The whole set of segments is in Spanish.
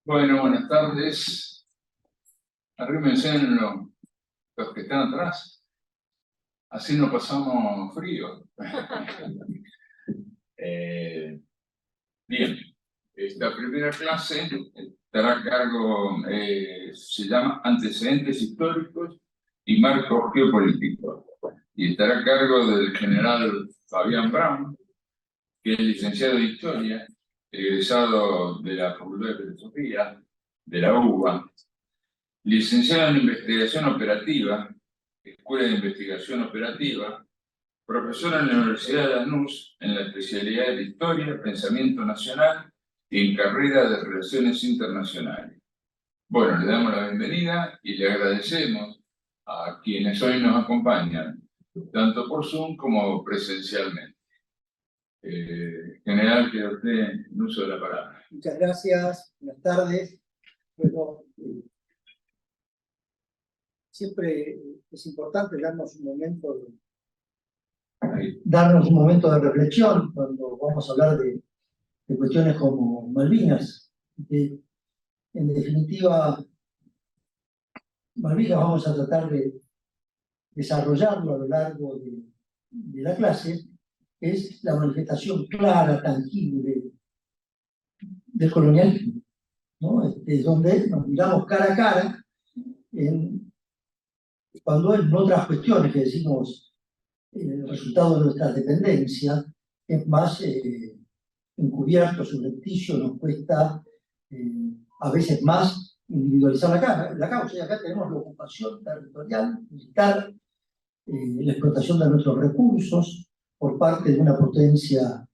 Bueno, buenas tardes. Arrímense en los que están atrás. Así no pasamos frío. Bien, esta primera clase estará a cargo, se llama Antecedentes Históricos y Marcos Geopolíticos. Y estará a cargo del general Fabián Brown, que es licenciado en Historia, egresado de la Facultad de Filosofía, de la UBA, licenciado en Investigación Operativa, Escuela de Investigación Operativa, profesor en la Universidad de Lanús en la especialidad de Historia, Pensamiento Nacional y en carrera de Relaciones Internacionales. Bueno, le damos la bienvenida y le agradecemos a quienes hoy nos acompañan, tanto por Zoom como presencialmente. General, que usted el uso de la palabra. Muchas gracias, buenas tardes. Bueno, siempre es importante darnos un momento de reflexión cuando vamos a hablar de cuestiones como Malvinas. En definitiva, Malvinas vamos a tratar de desarrollarlo a lo largo de la clase. Es la manifestación clara, tangible del colonialismo, ¿no? Donde nos miramos cara a cara cuando en otras cuestiones que decimos el resultado de nuestra dependencia es más encubierto, subrepticio, nos cuesta a veces más individualizar la causa. Y acá tenemos la ocupación territorial, militar, la explotación de nuestros recursos por parte de una potencia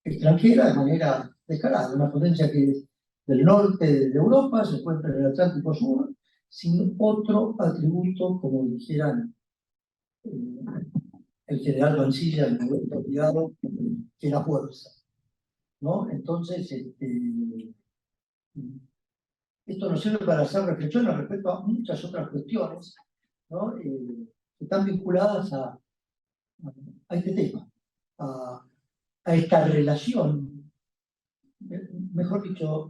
extranjera de manera descarada, una potencia que es del norte de Europa, se encuentra en el Atlántico Sur, sin otro atributo, como dijeran el general Mansilla, el momento olvidado, que la fuerza, ¿no? Entonces, esto nos sirve para hacer reflexiones respecto a muchas otras cuestiones, ¿no? Que están vinculadas a este tema, a esta relación, mejor dicho,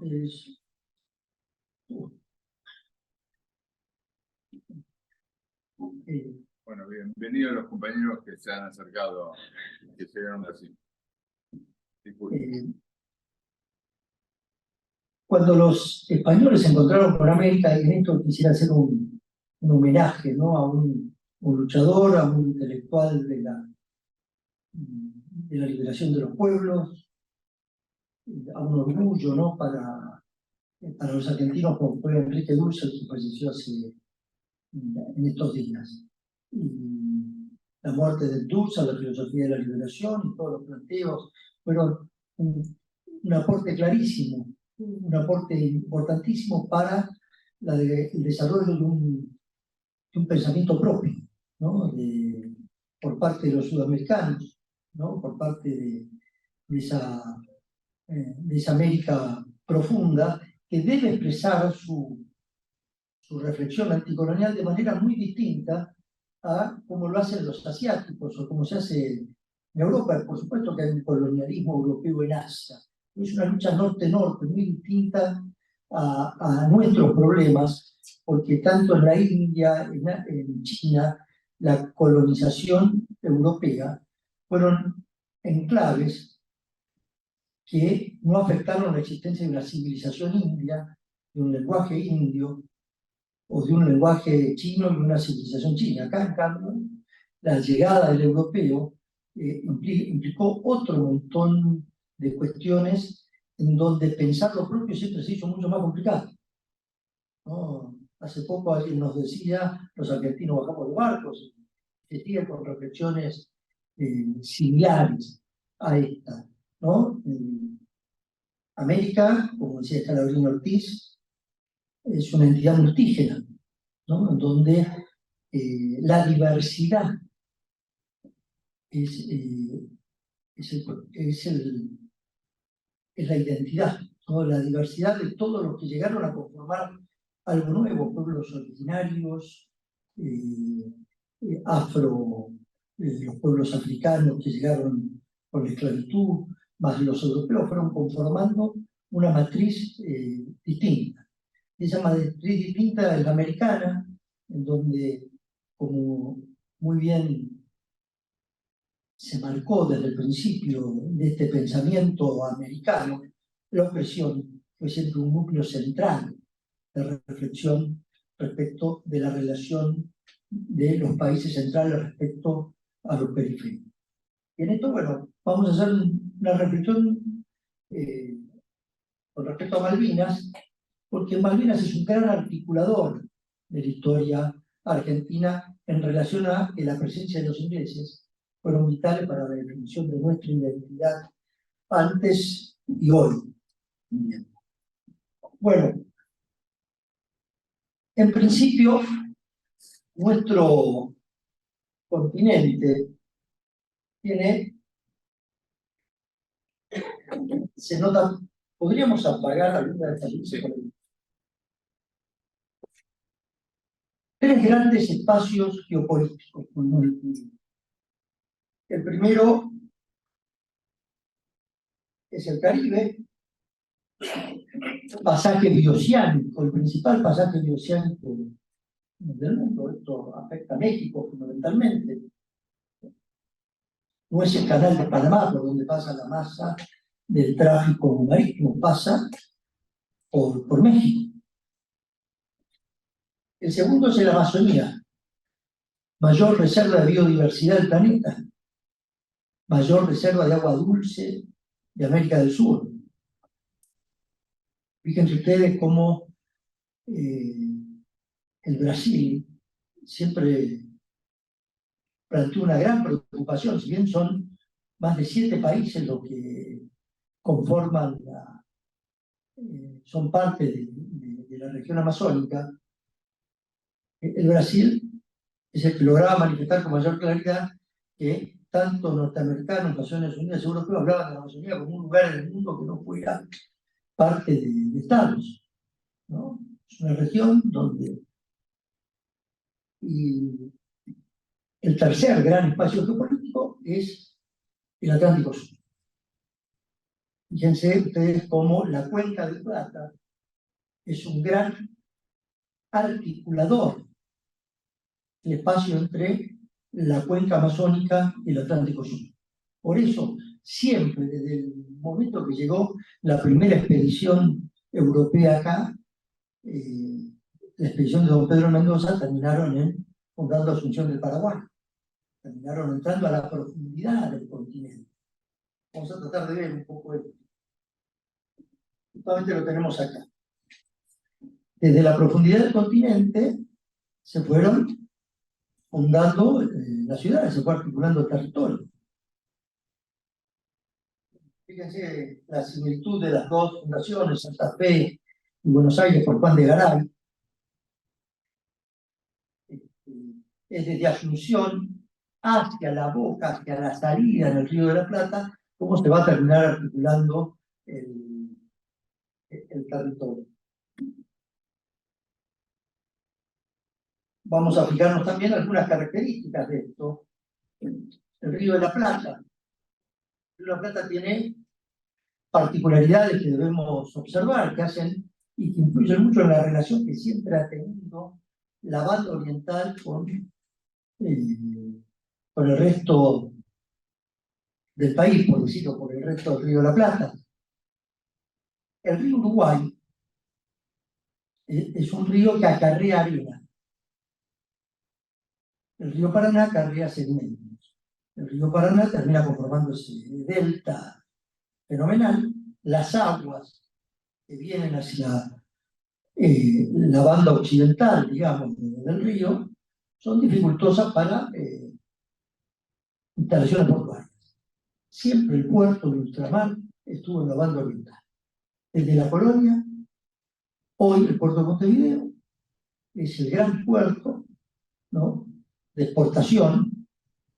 Bueno, bienvenidos los compañeros que se han acercado, que llegaron así. Cuando los españoles se encontraron con América, y en esto quisiera hacer un homenaje, ¿no? A un luchador, a un intelectual de la liberación de los pueblos, a un orgullo, ¿no? Para los argentinos, como fue Enrique Dussel, que falleció en estos días. Y la muerte de Dussel, la filosofía de la liberación y todos los planteos fueron un aporte clarísimo, un aporte importantísimo para el desarrollo de un pensamiento propio, ¿no? Por parte de los sudamericanos, ¿no? Por parte de esa América profunda, que debe expresar su reflexión anticolonial de manera muy distinta a como lo hacen los asiáticos o como se hace en Europa. Por supuesto que hay un colonialismo europeo en Asia. Es una lucha norte-norte muy distinta a nuestros problemas, porque tanto en la India, en China, la colonización europea fueron enclaves que no afectaron la existencia de una civilización india, de un lenguaje indio, o de un lenguaje chino y una civilización china. Acá, en cambio, la llegada del europeo implicó otro montón de cuestiones en donde pensar lo propio siempre se hizo mucho más complicado, ¿no? Hace poco alguien nos decía, los argentinos bajamos de barcos, se sigue con reflexiones similares a esta, ¿no? América, como decía Scalabrini Ortiz, es una entidad multígena, ¿no? En donde la diversidad es la identidad, ¿no? La diversidad de todos los que llegaron a conformar algo nuevo, pueblos originarios, los pueblos africanos que llegaron con la esclavitud, más los europeos fueron conformando una matriz distinta. que se llama Matriz Distinta, es la americana, en donde, como muy bien se marcó desde el principio de este pensamiento americano, la opresión fue siempre un núcleo central de reflexión respecto de la relación de los países centrales respecto a los periféricos. Y en esto, bueno, vamos a hacer una reflexión con respecto a Malvinas, porque Malvinas es un gran articulador de la historia argentina en relación a que la presencia de los ingleses fueron vitales para la definición de nuestra identidad antes y hoy. Bueno, en principio, nuestro continente tiene, se nota, podríamos apagar alguna de estas luces. Tres grandes espacios geopolíticos. El primero es el Caribe, pasaje bioceánico, el principal pasaje bioceánico del mundo. Esto afecta a México fundamentalmente. No es el canal de Panamá por donde pasa la masa del tráfico marítimo, pasa por México. El segundo es la Amazonía, mayor reserva de biodiversidad del planeta, mayor reserva de agua dulce de América del Sur. Fíjense ustedes cómo el Brasil siempre planteó una gran preocupación, si bien son más de 7 países los que conforman son parte de la región amazónica. El Brasil es el que lograba manifestar con mayor claridad que tanto norteamericanos, Naciones Unidas y europeos hablaban de la Amazonía como un lugar en el mundo que no fuera parte de Estados, ¿no? Es una región donde... Y el tercer gran espacio geopolítico es el Atlántico Sur. Fíjense ustedes cómo la Cuenca del Plata es un gran articulador el espacio entre la cuenca amazónica y el Atlántico Sur. Por eso, siempre, desde el momento que llegó la primera expedición europea acá, la expedición de don Pedro Mendoza, terminaron fundando Asunción del Paraguay. Terminaron entrando a la profundidad del continente. Vamos a tratar de ver un poco esto. Justamente lo tenemos acá. Desde la profundidad del continente se fueron fundando las ciudades, se fue articulando el territorio. Fíjense la similitud de las dos fundaciones, Santa Fe y Buenos Aires, por Juan de Garay. Es desde Asunción hacia la boca, hacia la salida en el Río de la Plata, cómo se va a terminar articulando el territorio. Vamos a fijarnos también algunas características de esto. El Río de la Plata. El Río de la Plata tiene particularidades que debemos observar, que hacen y que influyen mucho en la relación que siempre ha tenido la banda oriental con el resto del país, por decirlo, por el resto del Río de la Plata. El río Uruguay es un río que acarrea arena. El río Paraná acarrea sedimentos. El río Paraná termina conformando ese delta fenomenal. Las aguas que vienen hacia la banda occidental, digamos, del río, son dificultosas para instalaciones portuarias. Siempre el puerto de ultramar estuvo en la banda oriental. Desde la colonia, hoy el puerto de Montevideo es el gran puerto, ¿no?, de exportación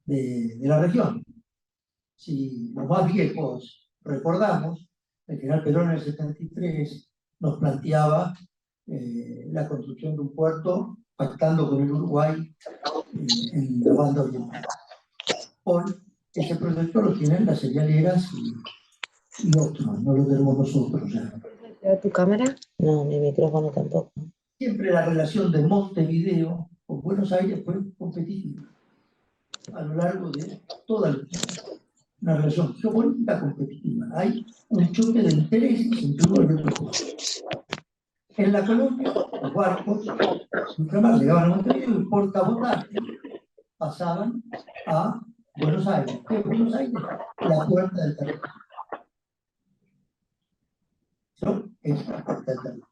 de la región. Si los más viejos recordamos, el general Perón en el 73 nos planteaba la construcción de un puerto pactando con el Uruguay en la banda oriental. Hoy ese proyecto lo tienen las cerealeras y otros, no lo tenemos nosotros ya. ¿Tu cámara? No, mi micrófono tampoco. Siempre la relación de Montevideo con Buenos Aires fue competitiva a lo largo de toda la historia. Una relación geopolítica competitiva. Hay un choque de intereses entre uno y otro. En la colonia, los barcos ultramar llegaban a Montevideo y por cabotaje pasaban a Buenos Aires. ¿Qué es Buenos Aires? La puerta del territorio. ¿No? Es la puerta del territorio.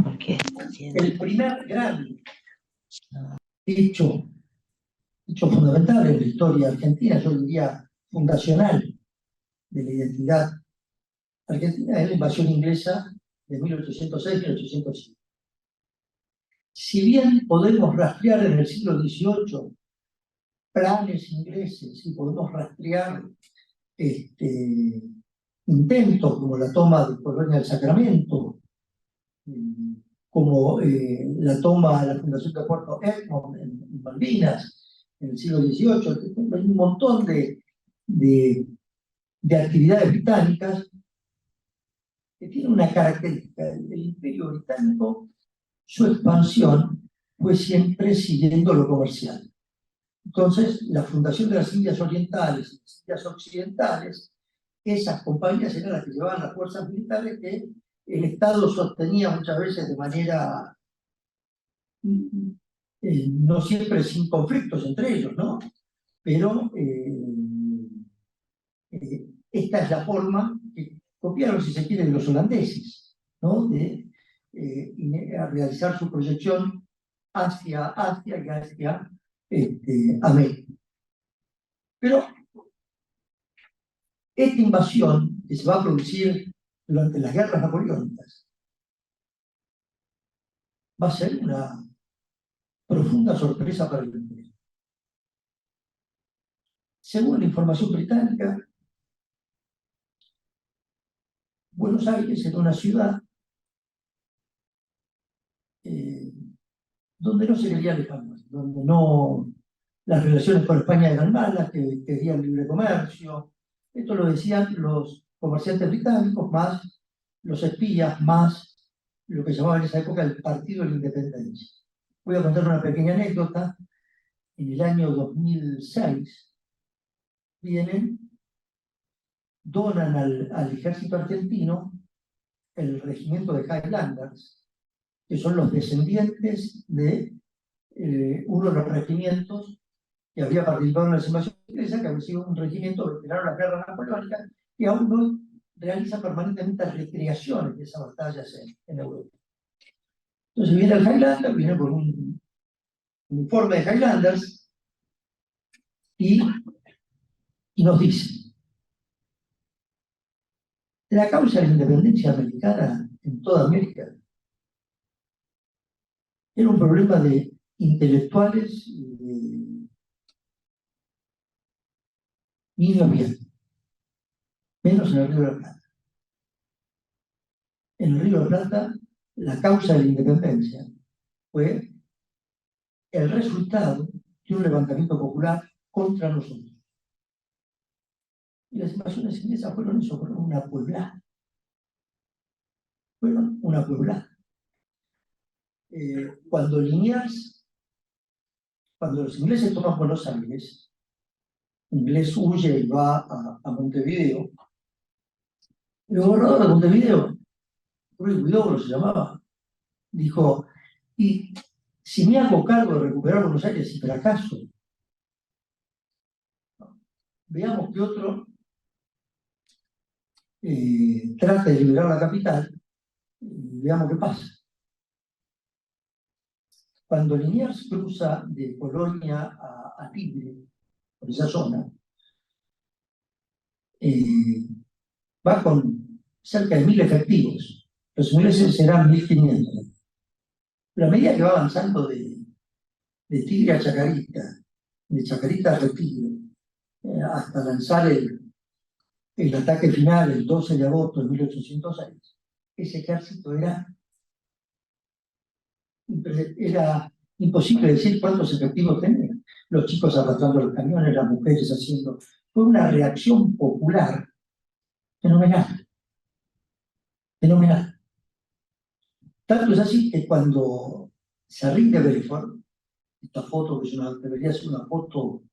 Porque El primer gran hecho fundamental en la historia argentina, yo diría fundacional de la identidad argentina, es la invasión inglesa de 1806-1807. Si bien podemos rastrear en el siglo XVIII planes ingleses y podemos rastrear intentos como la toma de Colonia del Sacramento, como la toma de la fundación de Puerto Egmont en Malvinas en el siglo XVIII, hay un montón de actividades británicas que tienen una característica. El Imperio Británico, su expansión fue siempre siguiendo lo comercial. Entonces, la fundación de las Indias Orientales y las Indias Occidentales, esas compañías eran las que llevaban las fuerzas militares que el Estado sostenía muchas veces de manera, no siempre sin conflictos entre ellos, ¿no? Pero esta es la forma que copiaron, si se quiere, de los holandeses, ¿no? De realizar su proyección hacia Asia y hacia América. Pero esta invasión que se va a producir durante las guerras napoleónicas va a ser una profunda sorpresa para el imperio. Según la información británica, Buenos Aires era una ciudad donde no se quería el español, donde no, las relaciones con España eran malas, que querían libre comercio. Esto lo decían los comerciantes británicos, más los espías, más lo que llamaban en esa época el Partido de la Independencia. Voy a contar una pequeña anécdota. En el año 2006 donan al ejército argentino el regimiento de Highlanders, que son los descendientes de uno de los regimientos que había participado en la invasión inglesa, que había sido un regimiento veterano de la guerra napoleónica, y aún no realiza permanentemente recreaciones de esas batallas en Europa. Entonces viene el Highlander, viene con un uniforme de Highlanders y nos dice: la causa de la independencia americana en toda América era un problema de intelectuales y de niños bien, menos en el Río de la Plata. En el Río de la Plata, la causa de la independencia fue el resultado de un levantamiento popular contra nosotros. Y las invasiones inglesas fueron eso, fueron una pueblada. Fueron una pueblada. Cuando los ingleses toman Buenos Aires, inglés huye y va a Montevideo. El gobernador de Montevideo, Ruy Huidobro se llamaba, dijo: y si me hago cargo de recuperar Buenos Aires y fracaso, veamos que otro trata de liberar la capital y veamos qué pasa. Cuando Liniers cruza de Colonia a Tigre, por esa zona, va con cerca de 1000 efectivos. Los ingleses serán 1500. Pero a medida que va avanzando de Tigre a Chacarita, de Chacarita a Tigre, hasta lanzar el ataque final el 12 de agosto de 1806, ese ejército era imposible decir cuántos efectivos tenía. Los chicos arrastrando los camiones, las mujeres haciendo fue una reacción popular fenomenal, fenomenal. Tanto es así que cuando se rinde Belfort, esta foto que debería ser una foto,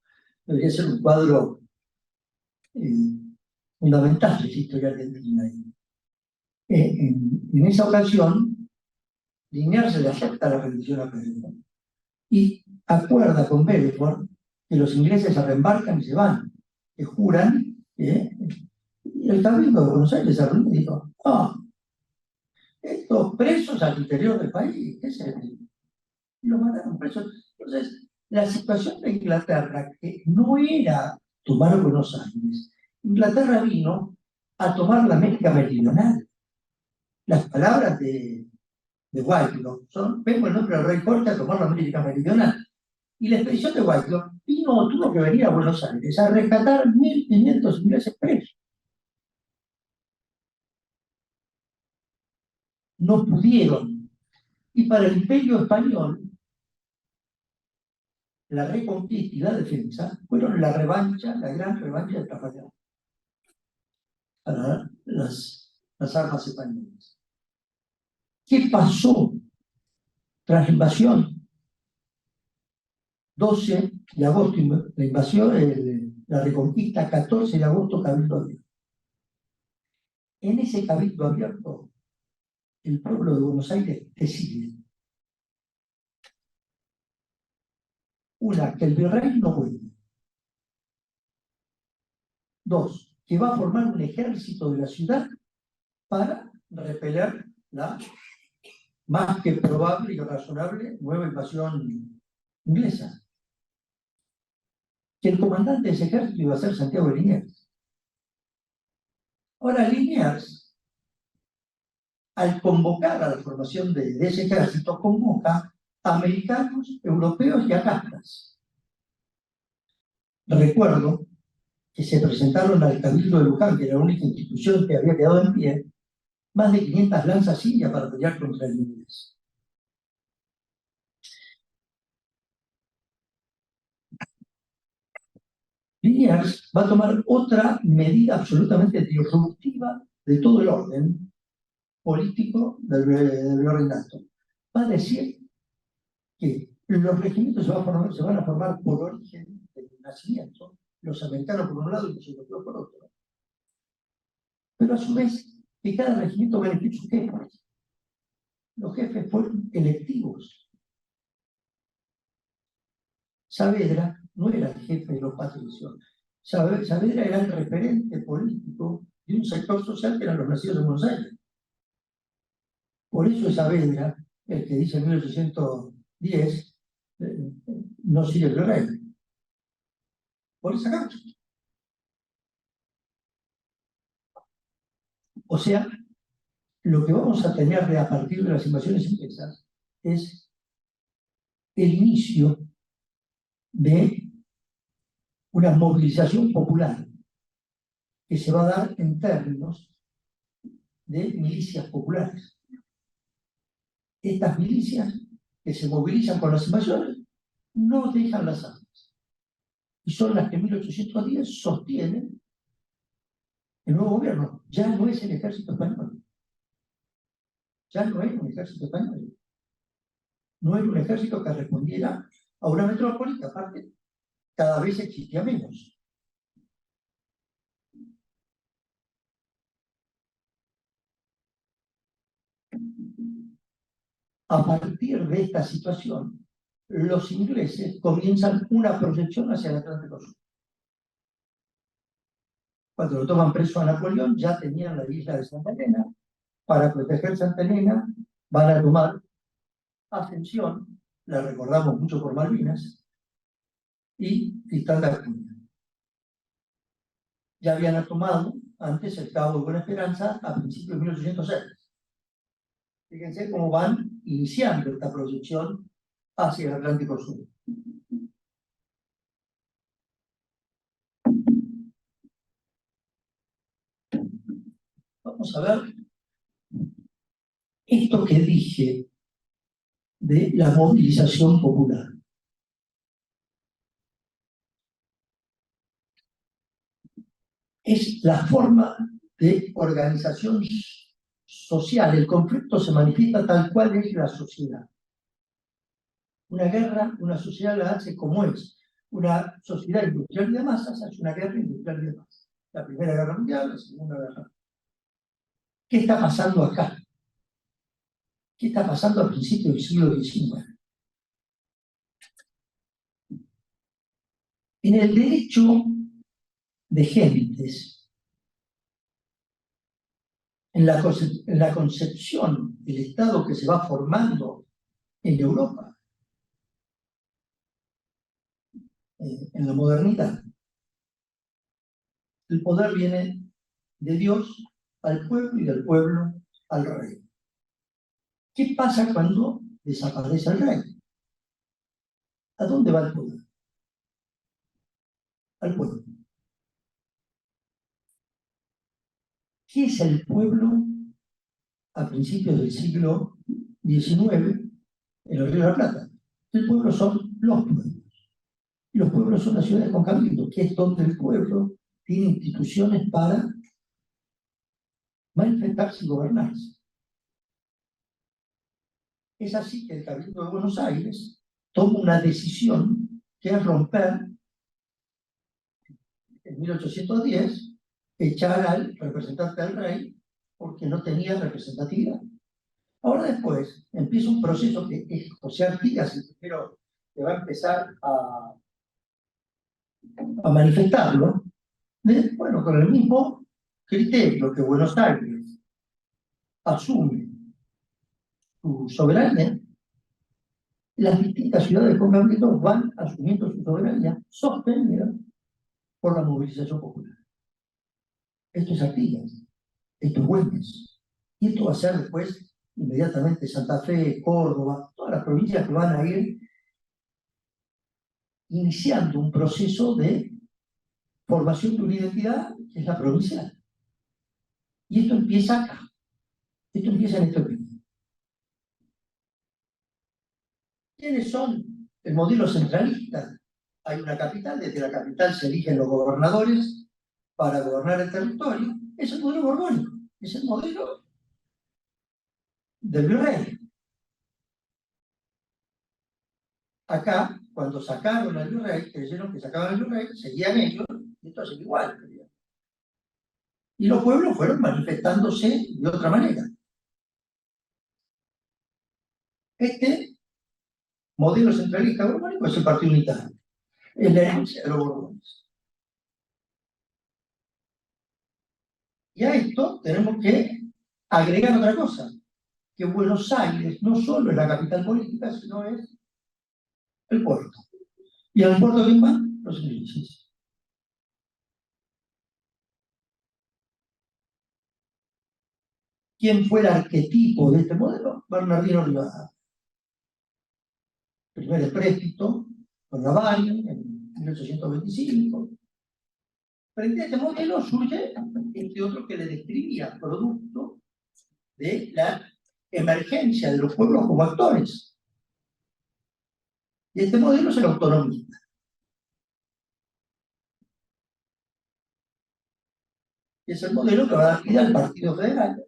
debería ser un cuadro fundamental de la historia argentina. En esa ocasión, Liniers le acepta la rendición a Belfort y acuerda con Belfort que los ingleses se reembarcan y se van, que juran que... Y el Cabildo de Buenos Aires se reunió y dijo, estos presos al interior del país, ¿qué es eso? Y los mandaron presos. Entonces, la situación de Inglaterra, que no era tomar Buenos Aires, Inglaterra vino a tomar la América Meridional. Las palabras de Whitelaw son, vengo el nombre del rey Jorge a tomar la América Meridional. Y la expedición de Whitelaw tuvo que venir a Buenos Aires a rescatar 1.500 ingleses presos. No pudieron. Y para el Imperio Español, la reconquista y la defensa fueron la revancha, la gran revancha de Trafalgar para las armas españolas. ¿Qué pasó tras la invasión? 12 de agosto, la invasión, la reconquista, 14 de agosto, Cabildo Abierto. En ese Cabildo Abierto, el pueblo de Buenos Aires decide: una, que el virrey no vuelve; dos, que va a formar un ejército de la ciudad para repeler la más que probable y razonable nueva invasión inglesa. Que el comandante de ese ejército iba a ser Santiago de Liniers. Ahora, Liniers, al convocar a la formación de ese ejército, convoca a americanos, europeos y a castas. Recuerdo que se presentaron al Cabildo de Luján, que era la única institución que había quedado en pie, más de 500 lanzas indias para pelear contra el inglés. Liniers va a tomar otra medida absolutamente disruptiva de todo el orden político del virreinato. Va a decir que los regimientos se van a formar por origen del nacimiento, los americanos por un lado y los europeos por otro. Pero a su vez, que cada regimiento va a elegir sus jefes. Los jefes fueron electivos. Saavedra no era el jefe de los patricios. Saavedra era el referente político de un sector social que eran los nacidos en Buenos Aires. Por eso es Saavedra el que dice en 1810 no sigue el virrey. Por esa causa. O sea, lo que vamos a tener a partir de las invasiones inglesas es el inicio de una movilización popular que se va a dar en términos de milicias populares. Estas milicias que se movilizan con las invasiones no dejan las armas. Y son las que en 1810 sostienen el nuevo gobierno. Ya no es el ejército español. Ya no es un ejército español. No era un ejército que respondiera a una metrópoli que aparte cada vez existía menos. A partir de esta situación, los ingleses comienzan una proyección hacia el Atlántico Sur. Cuando lo toman preso a Napoleón, ya tenían la isla de Santa Elena. Para proteger Santa Elena, van a tomar Ascensión, la recordamos mucho por Malvinas, y Cristal de Acuña. Ya habían tomado antes el Cabo de Buena Esperanza a principios de 1806. Fíjense cómo van iniciando esta proyección hacia el Atlántico Sur. Vamos a ver esto que dije de la movilización popular. es la forma de organización social. El conflicto se manifiesta tal cual es la sociedad. Una guerra, una sociedad la hace como es. Una sociedad industrial de masas hace una guerra industrial de masas. La Primera Guerra Mundial, la Segunda Guerra. ¿Qué está pasando acá? ¿Qué está pasando al principio del siglo XIX? En el derecho de gentes, en la concepción del Estado que se va formando en Europa, en la modernidad, el poder viene de Dios al pueblo y del pueblo al rey. ¿Qué pasa cuando desaparece el rey? ¿A dónde va el poder? Al pueblo. ¿Qué es el pueblo a principios del siglo XIX en el Río de la Plata? El pueblo son los pueblos. Y los pueblos son las ciudades con cabildo, que es donde el pueblo tiene instituciones para manifestarse y gobernarse. Es así que el Cabildo de Buenos Aires toma una decisión que es romper, en 1810, echar al representante del rey porque no tenía representatividad. Ahora después empieza un proceso que es José Artigas, el primero que va a empezar a manifestarlo, bueno, con el mismo criterio que Buenos Aires asume su soberanía, las distintas ciudades con cabildos van asumiendo su soberanía sostenida por la movilización popular. Esto es Artigas, esto es Güemes, y esto va a ser después inmediatamente Santa Fe, Córdoba, todas las provincias que van a ir iniciando un proceso de formación de una identidad que es la provincial. Y esto empieza acá, esto empieza en este periodo. ¿Quiénes son el modelo centralista? Hay una capital, desde la capital se eligen los gobernadores para gobernar el territorio. Es el modelo borbónico, es el modelo del virrey. Acá, cuando sacaron al virrey, creyeron que sacaban al virrey, seguían ellos, y esto es igual. Y los pueblos fueron manifestándose de otra manera. Este modelo centralista borbónico es el Partido Unitario, es la herencia de los Borbones. Y a esto tenemos que agregar otra cosa, que Buenos Aires no solo es la capital política, sino es el puerto. ¿Y al puerto quién van? Los ingleses. ¿Quién fue el arquetipo de este modelo? Bernardino Rivadavia. Primer empréstito con Navalny en 1825. Frente a este modelo surge este otro que le describía, producto de la emergencia de los pueblos como actores. Y este modelo es el autonomista. Y es el modelo que va a dar vida al Partido Federal.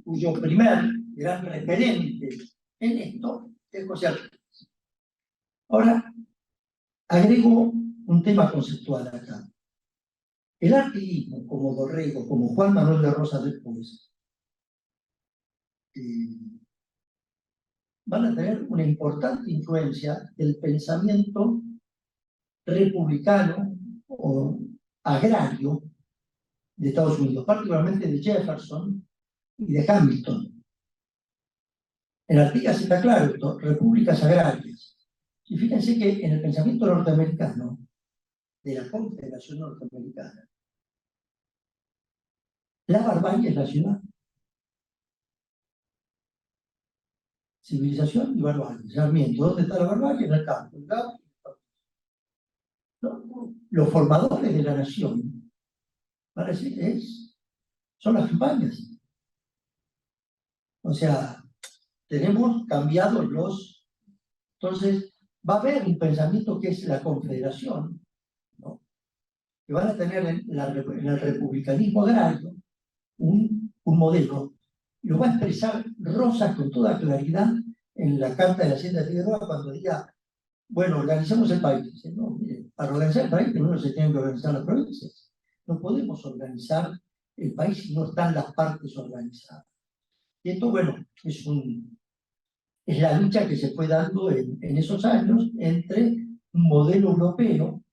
Cuyo primer gran referente en esto es José Artigas. Ahora, agrego un tema conceptual acá. El artiguismo, como Dorrego, como Juan Manuel de Rosas después, van a tener una importante influencia del pensamiento republicano o agrario de Estados Unidos, particularmente de Jefferson y de Hamilton. En Artigas está claro esto, repúblicas agrarias. Y fíjense que en el pensamiento norteamericano, de la Confederación Norteamericana, la barbarie es la ciudad. Civilización y barbarie. Sarmiento, ¿dónde está la barbarie? En el campo. ¿No? Los formadores de la nación van a decir, son las campañas. O sea, tenemos cambiado los... Entonces, va a haber un pensamiento que es la confederación, ¿no? Que van a tener en el republicanismo agrario un modelo. Lo va a expresar Rosas con toda claridad en la Carta de la Hacienda de Figueroa cuando diga, bueno, organizamos el país. Dice, no, mire, para organizar el país primero se tienen que organizar las provincias. No podemos organizar el país si no están las partes organizadas. Y esto, bueno, es la lucha que se fue dando en esos años entre un modelo europeo,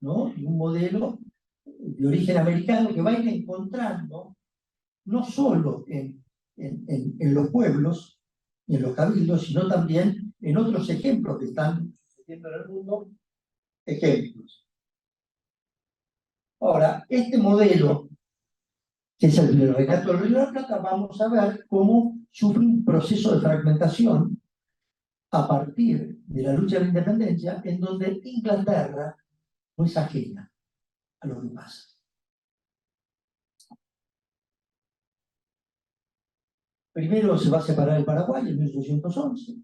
¿no? Y un modelo de origen americano que va a ir encontrando no solo en los pueblos y en los cabildos, sino también en otros ejemplos que están sucediendo en el mundo, ejemplos. Ahora, este modelo, que es el Virreinato del Río de la Plata, vamos a ver cómo sufre un proceso de fragmentación a partir de la lucha de la independencia, en donde Inglaterra no es ajena a lo que pasa. Primero se va a separar el Paraguay en 1811.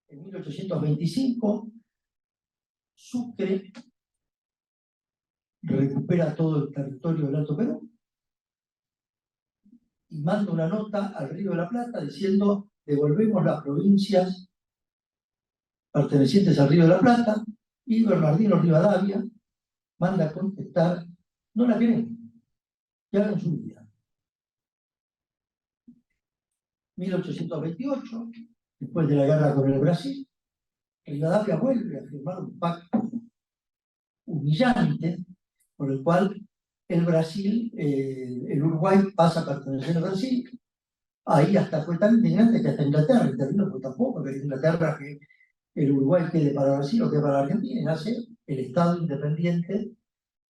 En 1825, Sucre recupera todo el territorio del Alto Perú y manda una nota al Río de la Plata diciendo devolvemos las provincias pertenecientes al Río de la Plata, y Bernardino Rivadavia manda a contestar, no la queremos, que hagan su vida. 1828, después de la guerra con el Brasil, Rivadavia vuelve a firmar un pacto humillante por el cual el Brasil, el Uruguay pasa a pertenecer al Brasil. Ahí hasta fue tan indignante que hasta Inglaterra intervino, porque tampoco que Inglaterra que el Uruguay quede para Brasil o quede para Argentina, y nace el Estado independiente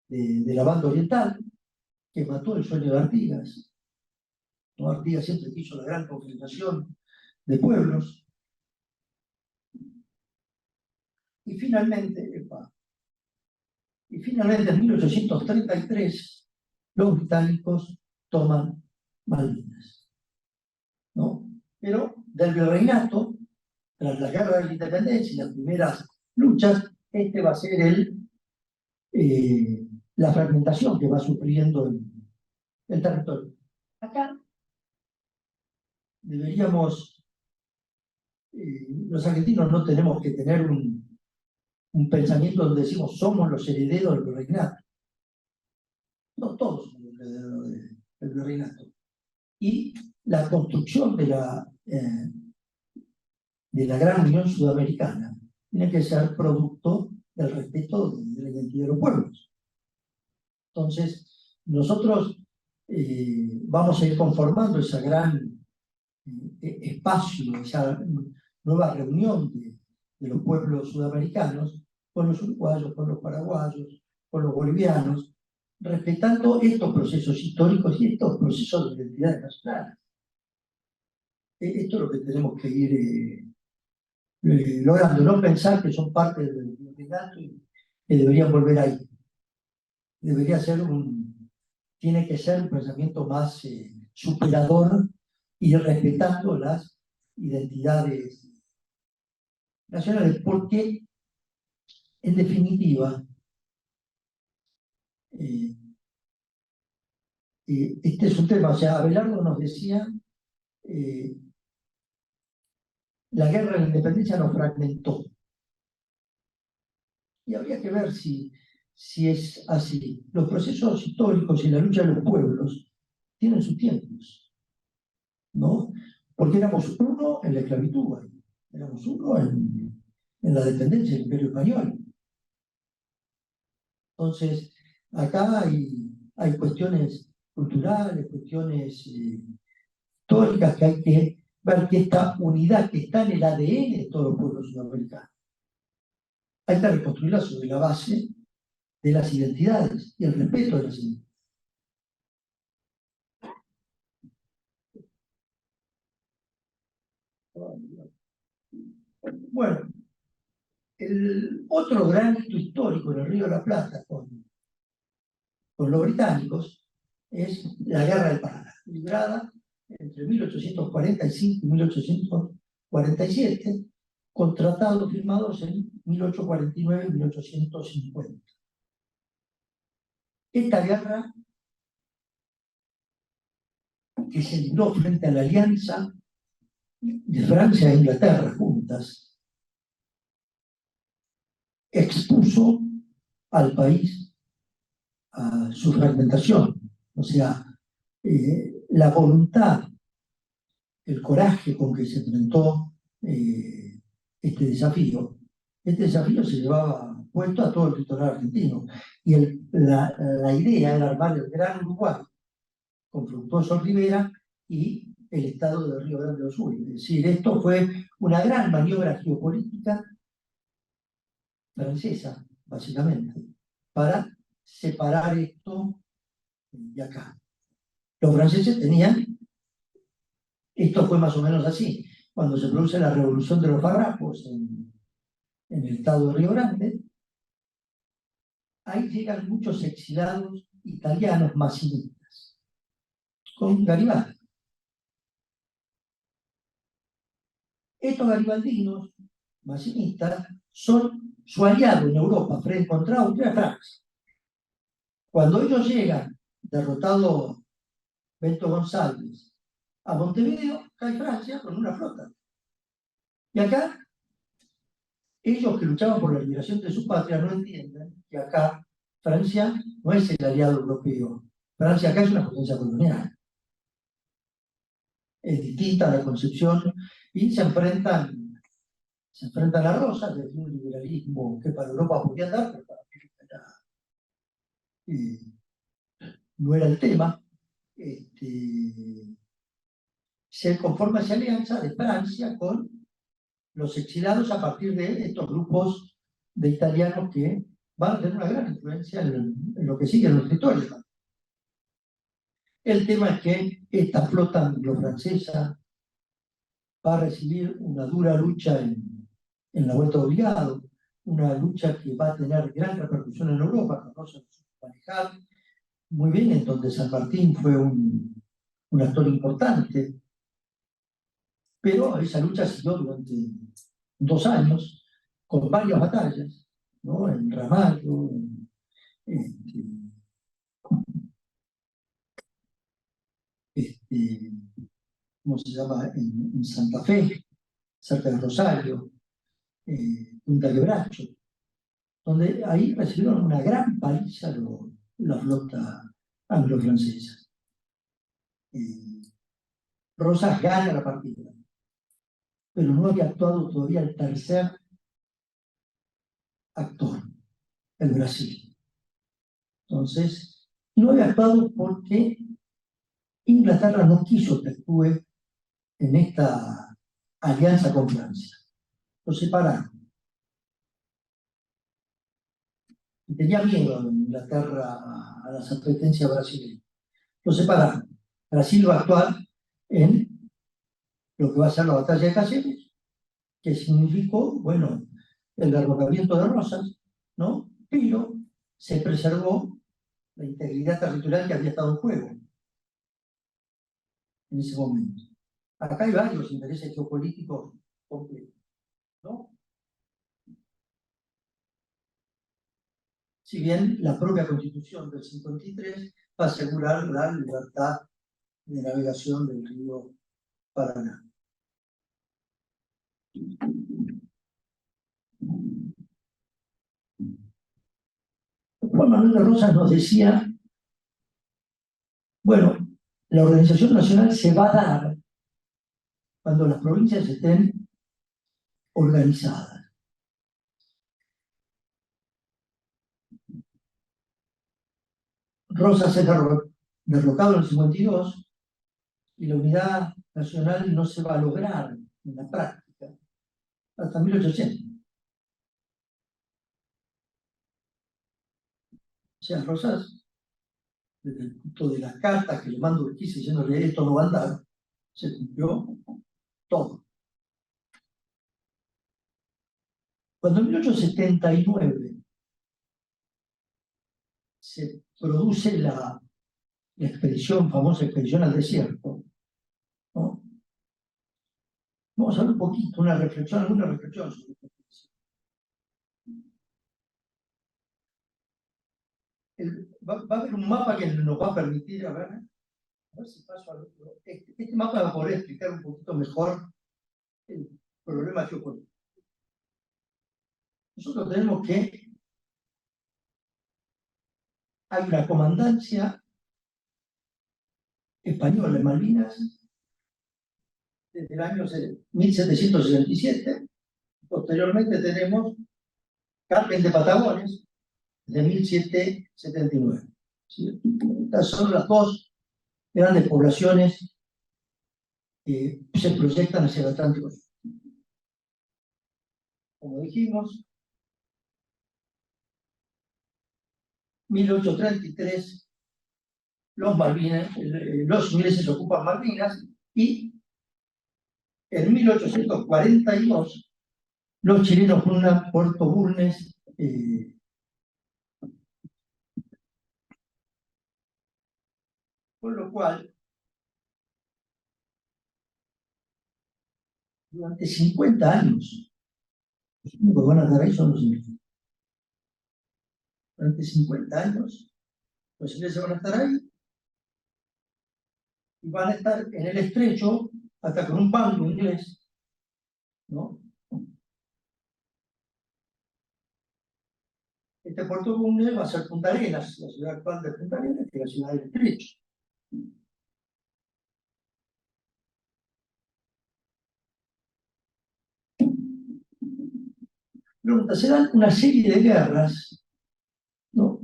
de la banda oriental, que mató el sueño de Artigas. ¿No? Artigas siempre quiso la gran confederación de pueblos. Y finalmente, en 1833, los británicos toman Malvinas, ¿no? Pero del virreinato, tras la guerra de la independencia y las primeras luchas, este va a ser la fragmentación que va sufriendo el territorio. Acá deberíamos, los argentinos no tenemos que tener un pensamiento donde decimos somos los herederos del virreinato. No todos somos los herederos del virreinato. Y la construcción de la gran Unión Sudamericana tiene que ser producto del respeto de la identidad de los pueblos. Entonces, nosotros vamos a ir conformando ese gran espacio, esa nueva reunión de los pueblos sudamericanos con los uruguayos, con los paraguayos, con los bolivianos, respetando estos procesos históricos y estos procesos de identidad nacional. Esto es lo que tenemos que ir logrando, no pensar que son parte del virreinato y que deberían volver ahí. Debería ser tiene que ser un pensamiento más superador y respetando las identidades nacionales, porque en definitiva este es un tema. O sea, Abelardo nos decía la guerra de la independencia nos fragmentó, y habría que ver si es así. Los procesos históricos y la lucha de los pueblos tienen sus tiempos, ¿no? Porque éramos uno en la esclavitud, éramos uno en la dependencia del Imperio Español. Entonces, acá hay cuestiones culturales, cuestiones históricas que hay que ver, que esta unidad que está en el ADN de todos los pueblos sudamericanos hay que reconstruirla sobre la base de las identidades y el respeto de las identidades. Bueno, el otro gran hito histórico en el Río de la Plata con los británicos es la Guerra del Paraná, librada entre 1845 y 1847, con tratados firmados en 1849 y 1850. Esta guerra, que se libró frente a la alianza de Francia e Inglaterra juntas, expuso al país a su fragmentación. O sea, la voluntad, el coraje con que se enfrentó este desafío se llevaba puesto a todo el litoral argentino. Y la idea era armar el Gran Uruguay con Fructuoso Rivera y el estado de Río Grande do Sul. Es decir, esto fue una gran maniobra geopolítica francesa, básicamente, para separar esto de acá. Los franceses tenían, esto fue más o menos así, cuando se produce la revolución de los farrapos en el estado de Río Grande, ahí llegan muchos exilados italianos masinistas, con Garibaldi. Estos garibaldinos masinistas son su aliado en Europa frente contra Austria, Francia. Cuando ellos llegan, derrotado Bento González, a Montevideo, cae Francia con una flota. Y acá, ellos que luchaban por la liberación de su patria no entienden que acá Francia no es el aliado europeo. Francia acá es una potencia colonial. Es distinta a la concepción y se enfrentan a Rosas desde un liberalismo que para Europa podía dar, pero para América no era el tema. Se conforma esa alianza de Francia con los exilados a partir de estos grupos de italianos que van a tener una gran influencia en lo que sigue en nuestra historia. El tema es que esta flota anglo-francesa va a recibir una dura lucha en la Vuelta de Obligado, una lucha que va a tener gran repercusión en Europa, que no se supo manejar muy bien, en donde San Martín fue un actor importante, pero esa lucha siguió durante 2 años, con varias batallas, ¿no? En Ramallo, ¿cómo se llama? En Santa Fe, cerca de Rosario, Punta Quebracho, donde ahí recibieron una gran paliza la flota anglo-francesa. Rosas gana la partida, pero no había actuado todavía el tercer actor, el Brasil. Entonces, no había actuado porque Inglaterra no quiso que actúe en esta alianza con Francia. Lo separaron. Y tenía miedo a Inglaterra a las apetencias brasileñas. Lo separaron. Brasil va a actuar en lo que va a ser la batalla de Caseros, que significó, bueno, el derrocamiento de Rosas, ¿no? Pero se preservó la integridad territorial que había estado en juego en ese momento. Acá hay varios intereses geopolíticos complejos, ¿no? Si bien la propia Constitución del 53 va a asegurar la libertad de navegación del río Paraná. Juan Manuel de Rosas nos decía, bueno, la organización nacional se va a dar cuando las provincias estén organizadas. Rosas es derrocado en el 52 y la unidad nacional no se va a lograr en la práctica hasta 1800. O sea, Rosas, desde el punto de las cartas que le mando Urquiza diciéndole esto no va a andar, se cumplió todo. Cuando en 1879 se produce la expedición, famosa expedición al desierto, Vamos a ver un poquito, una reflexión, alguna reflexión sobre esto. Va a haber un mapa que nos va a permitir, a ver si paso al otro. Este mapa va a poder explicar un poquito mejor el problema geopolítico. Nosotros tenemos que hay una comandancia española en Malvinas desde el año 1767. Posteriormente tenemos Carmen de Patagones de 1779. ¿Sí? Estas son las dos grandes poblaciones que se proyectan hacia el Atlántico. Como dijimos, 1833 los ingleses ocupan Malvinas y en 1842 los chilenos fundan Puerto Bulnes, con lo cual durante 50 años los únicos que van a estar ahí son los ingleses. Durante 50 años los ingleses van a estar ahí y van a estar en el estrecho hasta con un banco inglés, ¿no? Este Puerto Bulnes va a ser Punta Arenas, la ciudad actual de Punta Arenas, que es la ciudad del estrecho. Pregunta, se dan una serie de guerras, ¿no?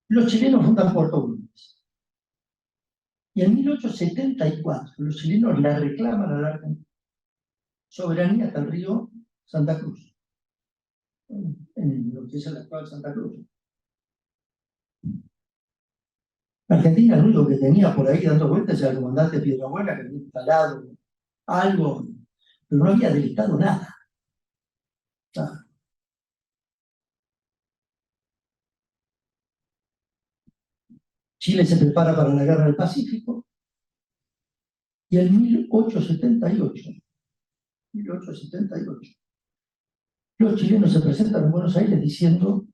Los chilenos fundan Puerto Bulnes. Y en 1874 los chilenos le reclaman a la Argentina soberanía hasta el río Santa Cruz, en lo que es el actual Santa Cruz. La Argentina lo único que tenía por ahí dando vueltas era el comandante Piedrabuena, que había instalado algo, pero no había delicado nada. Nada. Chile se prepara para la Guerra del Pacífico y en 1878, los chilenos se presentan en Buenos Aires diciendo: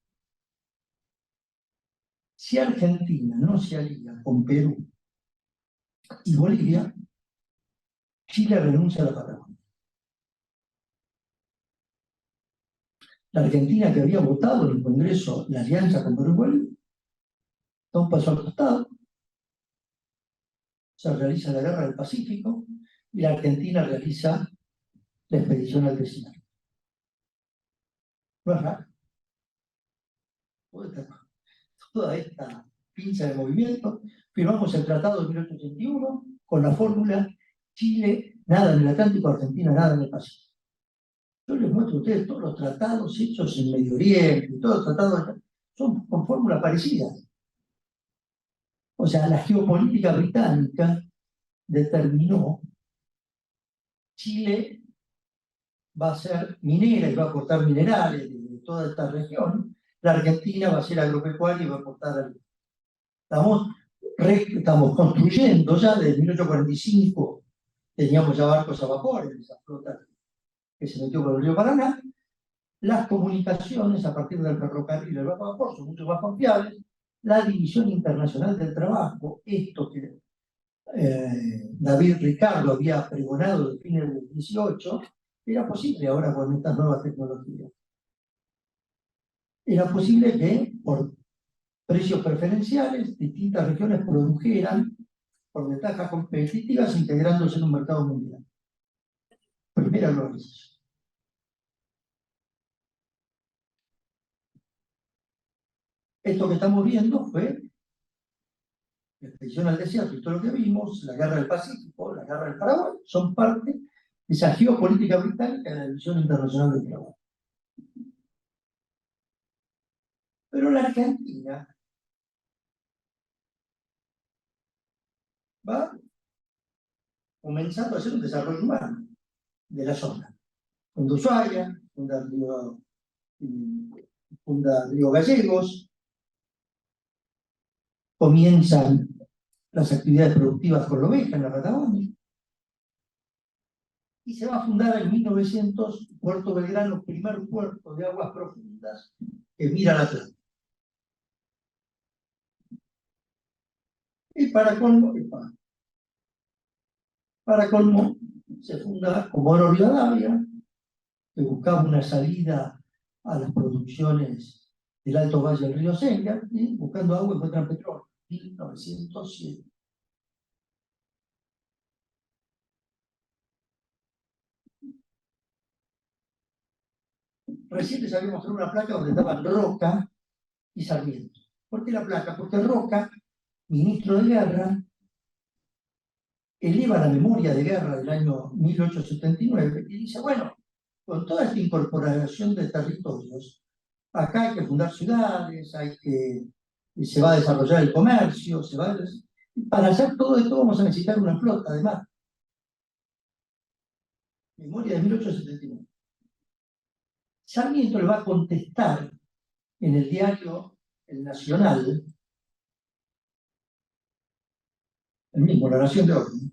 si Argentina no se alía con Perú y Bolivia, Chile renuncia a la Patagonia. La Argentina, que había votado en el Congreso la alianza con Perú y Bolivia, da un paso al costado, se realiza la Guerra del Pacífico y la Argentina realiza la expedición al desierto. No es raro. Toda esta pinza de movimiento, firmamos el Tratado de 1881 con la fórmula: Chile nada en el Atlántico, Argentina nada en el Pacífico. Yo les muestro a ustedes todos los tratados hechos en Medio Oriente, todos los tratados son con fórmulas parecidas. O sea, la geopolítica británica determinó: Chile va a ser minera y va a aportar minerales de toda esta región, la Argentina va a ser agropecuaria y va a aportar. Estamos construyendo ya desde 1845, teníamos ya barcos a vapor en esa flota que se metió por el río Paraná. Las comunicaciones a partir del ferrocarril y del barco a vapor son mucho más confiables. La División Internacional del Trabajo, esto que David Ricardo había pregonado de fines del 18, era posible ahora con estas nuevas tecnologías. Era posible que por precios preferenciales distintas regiones produjeran por ventajas competitivas integrándose en un mercado mundial. Primera globalización. Esto que estamos viendo fue la expedición al desierto y todo lo que vimos, la Guerra del Pacífico, la Guerra del Paraguay, son parte de esa geopolítica británica de la División Internacional del Trabajo. Pero la Argentina va comenzando a hacer un desarrollo humano de la zona. Funda Ushuaia, funda Río Gallegos, comienzan las actividades productivas con la oveja en la Patagonia. y se va a fundar en 1900 Puerto Belgrano, primer puerto de aguas profundas que mira al Atlántico. Y para colmo, se funda Comodoro Rivadavia, que buscaba una salida a las producciones del Alto Valle del río Senga, y buscando agua encuentran petróleo, 1907. Recién les había mostrado una placa donde estaban Roca y Sarmiento. ¿Por qué la placa? Porque Roca, ministro de Guerra, eleva la memoria de guerra del año 1879 y dice, bueno, con toda esta incorporación de territorios, acá hay que fundar ciudades, se va a desarrollar el comercio, para hacer todo esto vamos a necesitar una flota, además. Memoria de 1879. Sarmiento le va a contestar en el diario El Nacional, el mismo, La Nación de Orden,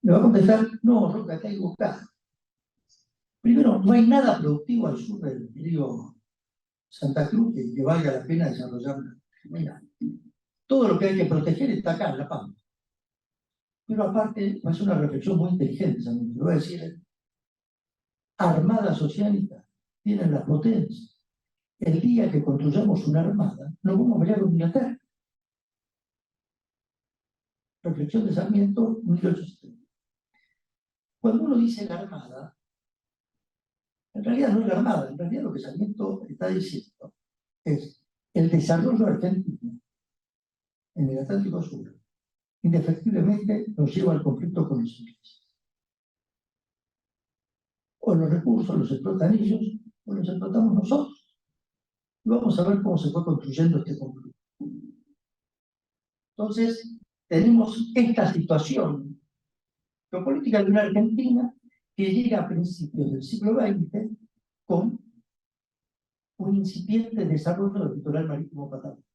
le va a contestar, no, Roca, está equivocado. Primero, no hay nada productivo al sur del río Santa Cruz que valga la pena desarrollar. Mira, todo lo que hay que proteger está acá, en La Pampa. Pero aparte, va a ser una reflexión muy inteligente, Sarmiento. Le va a decir, armadas oceánicas tienen la potencia. El día que construyamos una armada, no vamos a pelear con Inglaterra. Reflexión de Sarmiento, 1870. Cuando uno dice la armada, en realidad no es la armada, en realidad lo que Sarmiento está diciendo es el desarrollo argentino en el Atlántico Sur, indefectiblemente nos lleva al conflicto con los ingleses. O los recursos los explotan ellos, o los explotamos nosotros. Y vamos a ver cómo se fue construyendo este conflicto. Entonces, tenemos esta situación geopolítica de una Argentina que llega a principios del siglo XX con un incipiente desarrollo del litoral marítimo patagónico.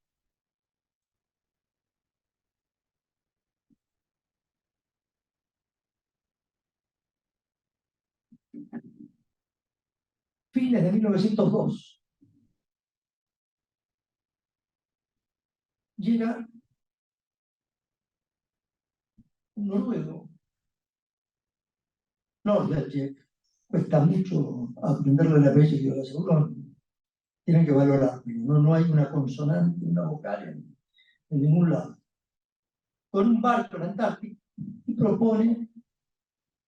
Fines de 1902, llega un noruego, Nordager. Cuesta mucho aprenderle el apellido, lo aseguro, tienen que valorarlo. No hay una consonante, una vocal en ningún lado. Con un barco en la Antártica y propone,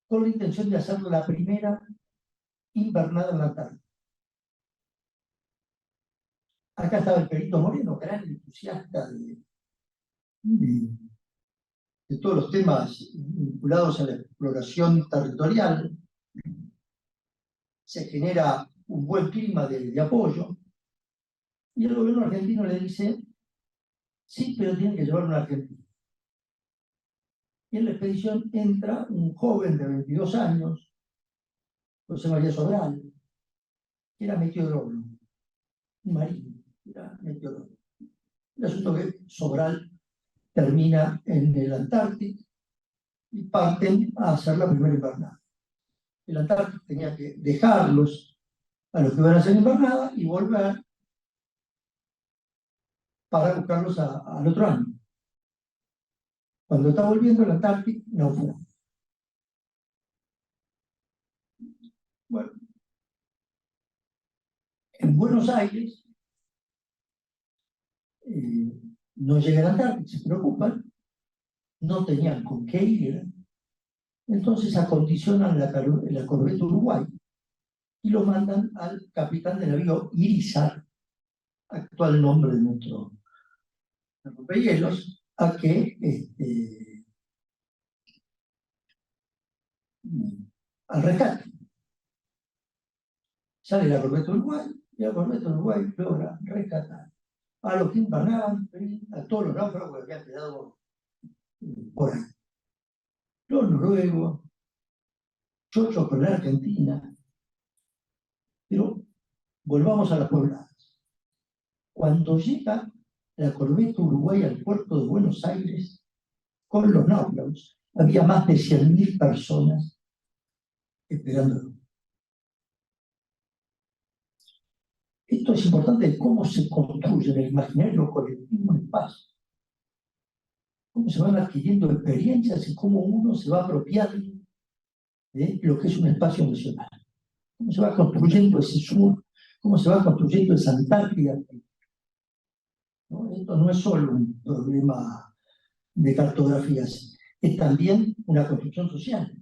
con la intención de hacerlo la primera invernada en la Antártica. Acá estaba el Perito Moreno, gran entusiasta de todos los temas vinculados a la exploración territorial. Se genera un buen clima de apoyo, y el gobierno argentino le dice, sí, pero tiene que llevar una argentina. Y en la expedición entra un joven de 22 años, José María Sobral, que era meteorólogo, un marino, era meteorólogo. El asunto que Sobral termina en el Antártico y parten a hacer la primera invernada. El Antártico tenía que dejarlos a los que iban a hacer invernada y volver para buscarlos al otro año. Cuando está volviendo el Antártico, naufraga. Bueno, en Buenos Aires no llega el Antártico, se preocupan, no tenían con qué ir, entonces acondicionan la corbeta Uruguay y lo mandan al capitán de navío Irizar, actual nombre de nuestro rompehielos, a que al rescate. Sale la corbeta Uruguay y la corbeta Uruguay logra rescatar a los que invanaban, a todos los náufragos que habían quedado por ahí. Los noruegos, chochos con la Argentina. Pero volvamos a las pobladas. Cuando llega la corbeta Uruguay al puerto de Buenos Aires, con los náufragos, había más de 100.000 personas esperándolo. Esto es importante, cómo se construye en el imaginario colectivo un espacio. Cómo se van adquiriendo experiencias y cómo uno se va apropiando de lo que es un espacio emocional. Cómo se va construyendo ese sur, cómo se va construyendo esa Antártida. ¿No? Esto no es solo un problema de cartografías, es también una construcción social,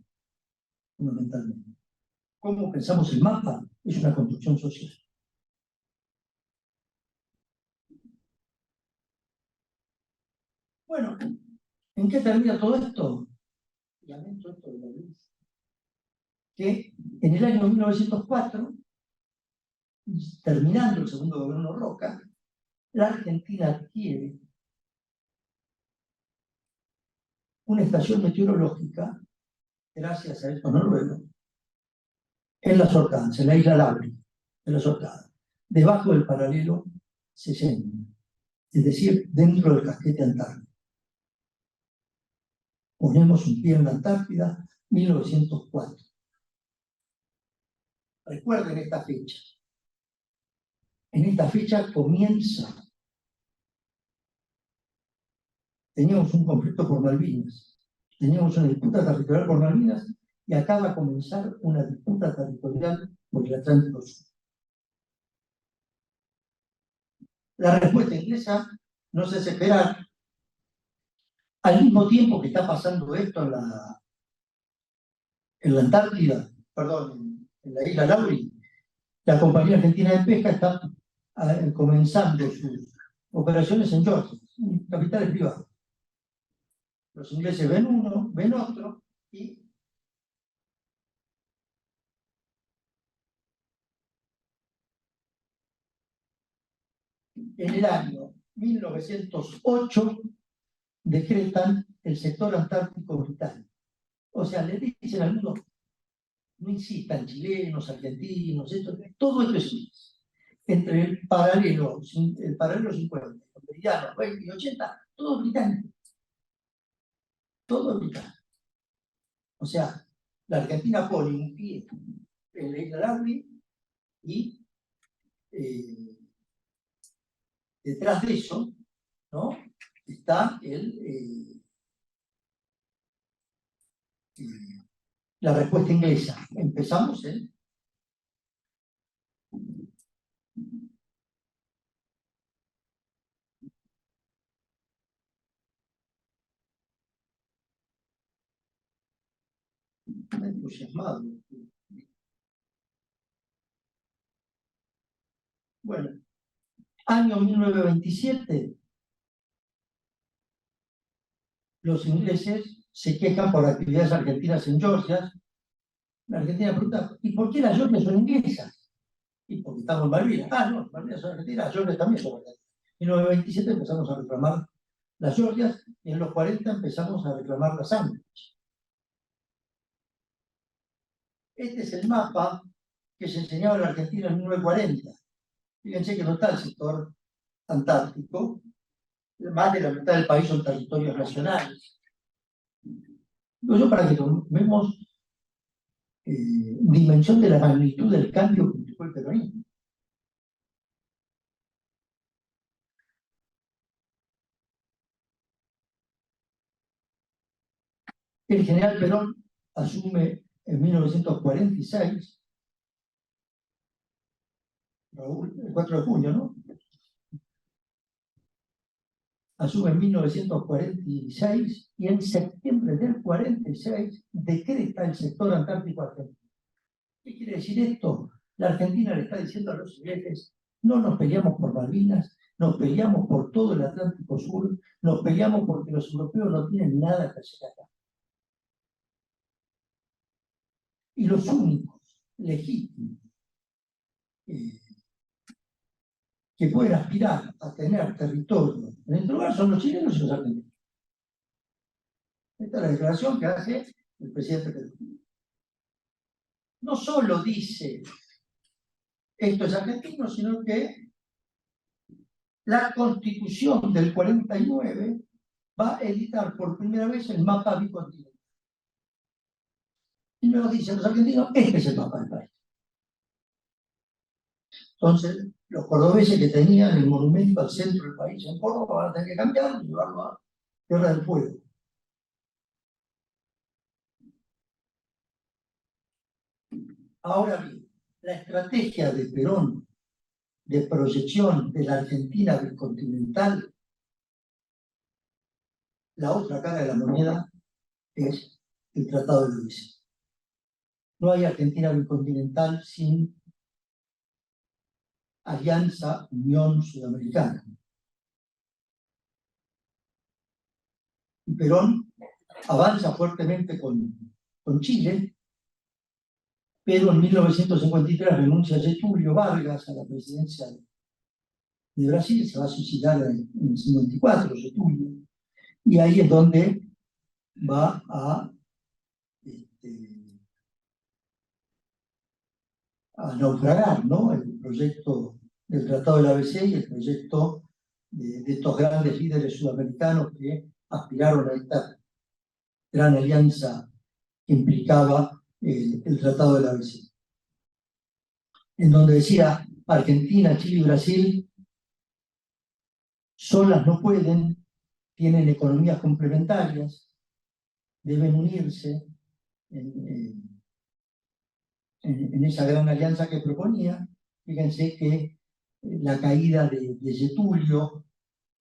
fundamentalmente. Cómo pensamos el mapa es una construcción social. Bueno, ¿en qué termina todo esto? Lamento esto de la luz. Que en el año 1904, terminando el segundo gobierno Roca, la Argentina adquiere una estación meteorológica, gracias a estos noruegos, en las Orcadas, en la isla Lauri, en las Orcadas, debajo del paralelo 60, es decir, dentro del casquete antártico. Ponemos un pie en la Antártida, 1904. Recuerden esta fecha. En esta fecha comienza. Teníamos un conflicto por Malvinas, teníamos una disputa territorial por Malvinas y acaba de comenzar una disputa territorial por el Atlántico Sur. La respuesta inglesa no se hace esperar. Al mismo tiempo que está pasando esto en la Antártida, perdón, en la isla Lauri, la Compañía Argentina de Pesca está comenzando sus operaciones en Georgia, capitales privadas. Los ingleses ven uno, ven otro, y en el año 1908 decretan el sector antártico británico. O sea, le dicen al mundo, no insistan chilenos, argentinos, todo esto es inglés. Entre el paralelo 50, los meridianos 20 y 80, todo británico. Todo británico. O sea, la Argentina pone un pie en la isla Lauri y detrás de eso, ¿no?, está la respuesta inglesa. Empezamos en entusiasmado. Bueno, año 1927, los ingleses se quejan por actividades argentinas en Georgia. La Argentina pregunta, ¿y por qué las Georgias son inglesas? Y porque estamos en Malvinas. Ah, no, Malvinas son argentinas, las Georgias también son argentinas. En 1927 empezamos a reclamar las Georgias y en los 40 empezamos a reclamar las Sandwich. Este es el mapa que se enseñaba en la Argentina en 1940. Fíjense que no está el sector antártico, más de la mitad del país son territorios nacionales. Yo, para que tomemos dimensión de la magnitud del cambio que implicó el peronismo. El general Perón asume en 1946, el 4 de junio, ¿no? Asume en 1946 y en septiembre del 46 decreta el sector antártico argentino. ¿Qué quiere decir esto? La Argentina le está diciendo a los ingleses, no nos peleamos por Malvinas, nos peleamos por todo el Atlántico Sur, nos peleamos porque los europeos no tienen nada que hacer acá. Y los únicos legítimos que pueden aspirar a tener territorio en este lugar son los chilenos y los argentinos. Esta es la declaración que hace el presidente Perón. No solo dice esto es argentino, sino que la Constitución del 49 va a editar por primera vez el mapa bicontinental. Y luego dicen los argentinos, este es el mapa del país. Entonces, los cordobeses que tenían el monumento al centro del país en Córdoba van a tener que cambiarlo y llevarlo a Tierra del Fuego. Ahora bien, la estrategia de Perón de proyección de la Argentina bicontinental, la otra cara de la moneda es el Tratado de Lodz. No hay Argentina bicontinental sin Alianza Unión Sudamericana. Y Perón avanza fuertemente con Chile, pero en 1953 renuncia Getúlio Vargas a la presidencia de Brasil, se va a suicidar en el 54, Getúlio, y ahí es donde va a naufragar, ¿no? El proyecto del Tratado del ABC y el proyecto de estos grandes líderes sudamericanos que aspiraron a esta gran alianza que implicaba el Tratado del ABC. En donde decía Argentina, Chile y Brasil solas no pueden, tienen economías complementarias, deben unirse en esa gran alianza que proponía. Fíjense que la caída de Getúlio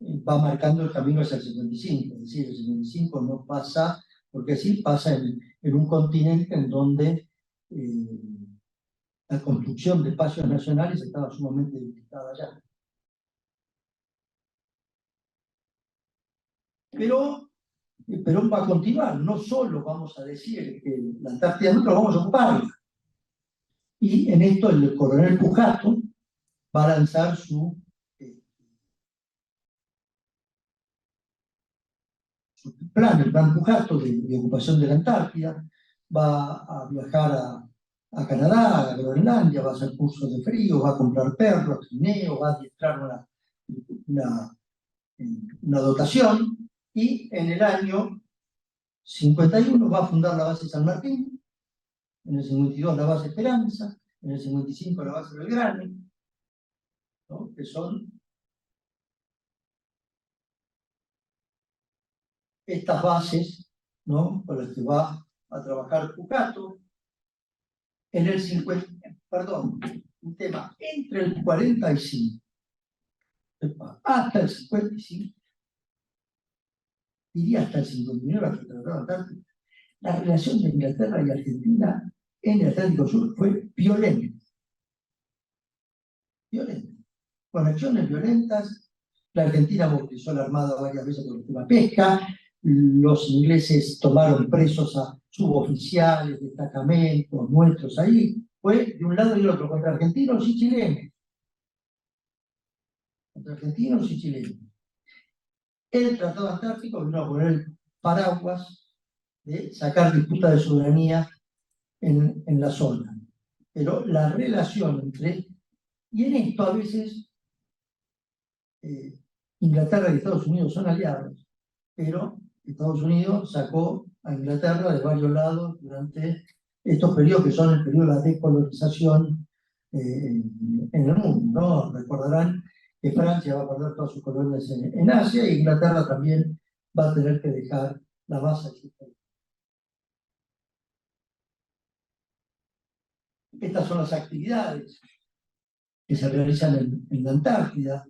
va marcando el camino hacia el 55, es decir, el 55 no pasa, porque sí pasa en un continente en donde la construcción de espacios nacionales estaba sumamente debilitada ya. Pero Perón va a continuar, no solo vamos a decir que la Antártida nosotros vamos a ocuparla. Y en esto el coronel Pujato va a lanzar su plan, el plan Pujato de ocupación de la Antártida. Va a viajar a Canadá, a Groenlandia, va a hacer cursos de frío, va a comprar perros, trineos, va a adiestrar una dotación, y en el año 51 va a fundar la base San Martín, en el 52 la base Esperanza, en el 55 la base Belgrano, ¿no? Que son estas bases, ¿no? Con las que va a trabajar Pujato. En el 50, perdón, un tema, entre el 45 hasta el 55, diría hasta el 59, hasta el Tratado Antártico, la relación de Inglaterra y Argentina en el Atlántico Sur fue violenta. Violenta. Con acciones violentas. La Argentina movilizó la Armada varias veces por el tema pesca. Los ingleses tomaron presos a suboficiales, destacamentos nuestros ahí. Fue de un lado y del otro, contra argentinos y chilenos. Contra argentinos y chilenos. El Tratado Antártico vino a poner el paraguas de sacar disputa de soberanía en la zona. Pero la relación entre... Y en esto a veces Inglaterra y Estados Unidos son aliados, pero Estados Unidos sacó a Inglaterra de varios lados durante estos periodos que son el periodo de la decolonización en el mundo, ¿no? Recordarán que Francia va a perder todas sus colonias en Asia, e Inglaterra también va a tener que dejar la base existente. Estas son las actividades que se realizan en la Antártida.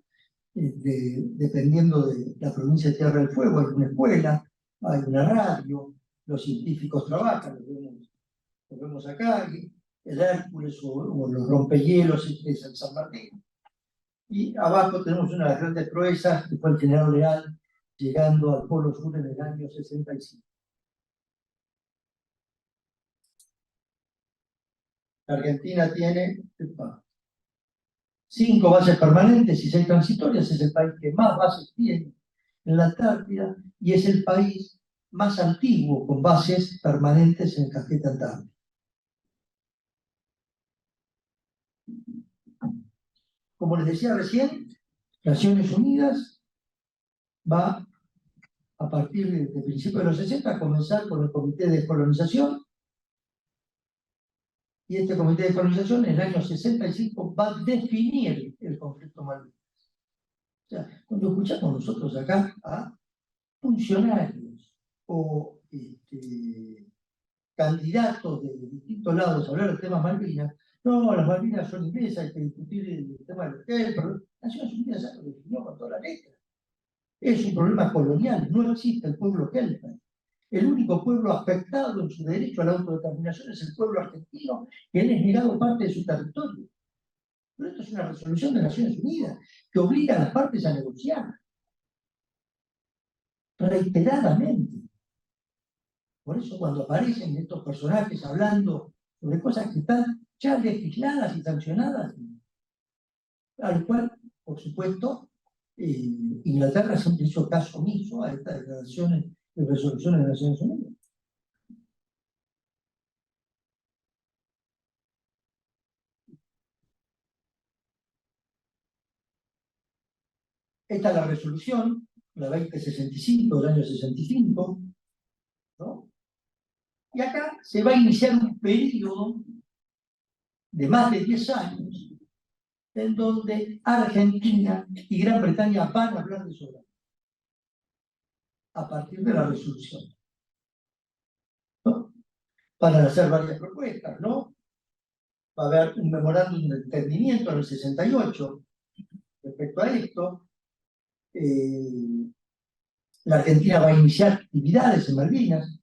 Dependiendo de la provincia de Tierra del Fuego, hay una escuela, hay una radio, los científicos trabajan, los vemos acá, el Hércules o los rompehielos es el San Martín. Y abajo tenemos una de las grandes proezas, que fue el general Leal, llegando al Polo Sur en el año 65. La Argentina tiene 5 bases permanentes y 6 transitorias, es el país que más bases tiene en la Antártida y es el país más antiguo con bases permanentes en el casquete antártico. Como les decía recién, Naciones Unidas va a partir de principios de los 60 a comenzar con el Comité de Descolonización, Y este comité de colonización en el año 65 va a definir el conflicto Malvinas. O sea, cuando escuchamos nosotros acá a funcionarios o candidatos de distintos lados a hablar del tema Malvinas, no, las Malvinas son inglesas, hay que discutir el tema del hotel, pero Naciones Unidas ya lo definió con toda la letra. Es un problema colonial, no existe el pueblo kelta. El único pueblo afectado en su derecho a la autodeterminación es el pueblo argentino, que le es negado parte de su territorio. Pero esto es una resolución de Naciones Unidas que obliga a las partes a negociar reiteradamente. Por eso cuando aparecen estos personajes hablando sobre cosas que están ya legisladas y sancionadas, a lo cual, por supuesto, Inglaterra siempre hizo caso omiso a estas declaraciones y resoluciones de Naciones Unidas. Esta es la resolución, la 2065 del año 65, ¿no? Y acá se va a iniciar un periodo de más de 10 años en donde Argentina y Gran Bretaña van a hablar de soberanía a partir de la resolución, ¿no? Van a hacer varias propuestas, ¿no? Va a haber un memorándum de entendimiento en el 68 respecto a esto. La Argentina va a iniciar actividades en Malvinas.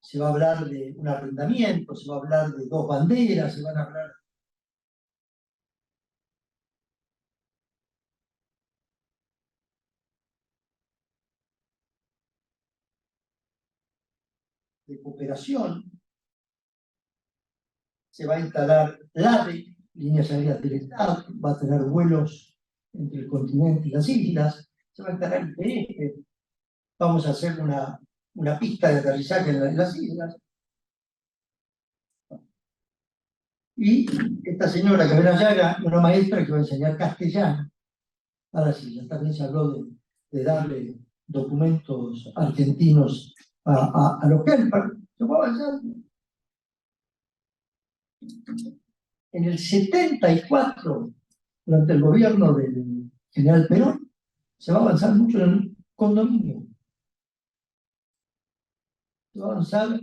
Se va a hablar de un arrendamiento, se va a hablar de 2 banderas, se van a hablar de cooperación, se va a instalar LADE, líneas aéreas del Estado, va a tener vuelos entre el continente y las islas, se va a instalar IPF, vamos a hacer una pista de aterrizaje en las islas. Y esta señora que ven allá, una maestra que va a enseñar castellano a las islas. También se habló de darle documentos argentinos a los Kelper. Se fue avanzando. En el 74, durante el gobierno del general Perón, se va a avanzar mucho en el condominio. Se va a avanzar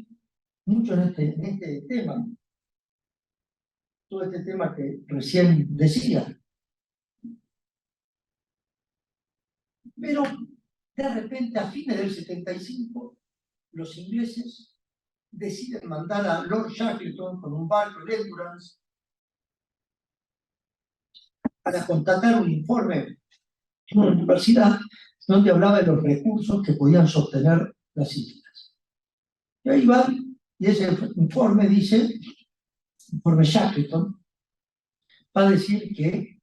mucho en este tema. Todo este tema que recién decía. Pero de repente, a fines del 75, los ingleses deciden mandar a Lord Shackleton con un barco de Endurance para constatar un informe en una universidad donde hablaba de los recursos que podían sostener las islas. Y ahí va, y ese informe dice, informe Shackleton, va a decir que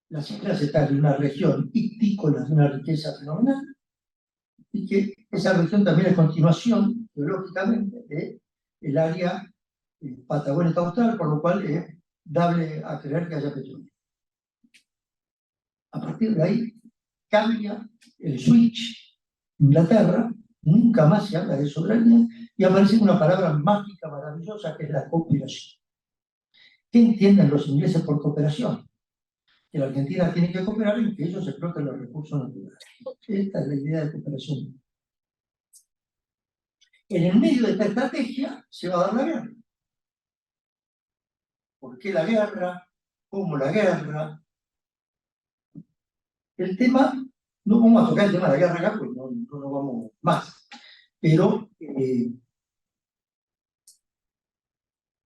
las islas están en una región ictícola de una riqueza fenomenal y que esa región también es continuación, geológicamente, del área patagónica austral, por lo cual es dable a creer que haya petróleo. A partir de ahí cambia el switch. Inglaterra, nunca más se habla de soberanía y aparece una palabra mágica, maravillosa, que es la cooperación. ¿Qué entienden los ingleses por cooperación? Que la Argentina tiene que cooperar en que ellos exploten los recursos naturales. Esta es la idea de cooperación. En el medio de esta estrategia se va a dar la guerra. ¿Por qué la guerra? ¿Cómo la guerra? El tema, no vamos a tocar el tema de la guerra acá, porque no vamos más. Pero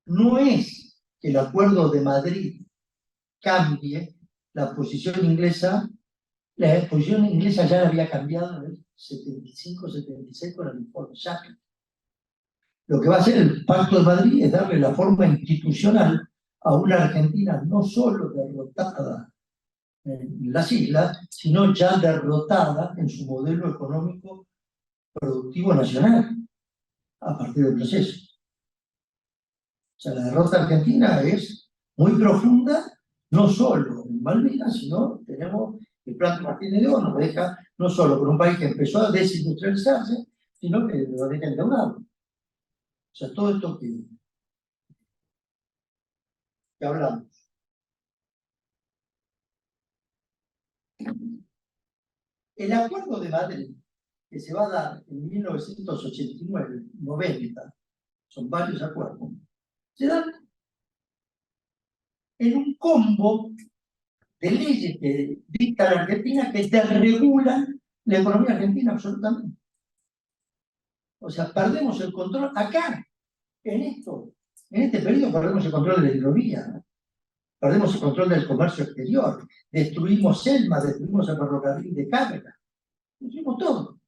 no es que el Acuerdo de Madrid cambie la posición inglesa. La posición inglesa ya la había cambiado en el 75-76 con el informe Shackleton. Lo que va a hacer el Pacto de Madrid es darle la forma institucional a una Argentina no solo derrotada en las islas, sino ya derrotada en su modelo económico productivo nacional a partir del proceso. O sea, la derrota argentina es muy profunda, no solo en Malvinas, sino tenemos el plan Martínez de Oro, nos deja no solo con un país que empezó a desindustrializarse, sino que lo deja endeudado. O sea, todo esto que hablamos. El Acuerdo de Madrid, que se va a dar en 1989, 90, son varios acuerdos, se dan en un combo de leyes que dicta la Argentina que desregulan la economía argentina absolutamente. O sea, perdemos el control acá, en este periodo perdemos el control de la hidrovía, perdemos el control del comercio exterior, destruimos Selma, destruimos el ferrocarril de carga, destruimos todo.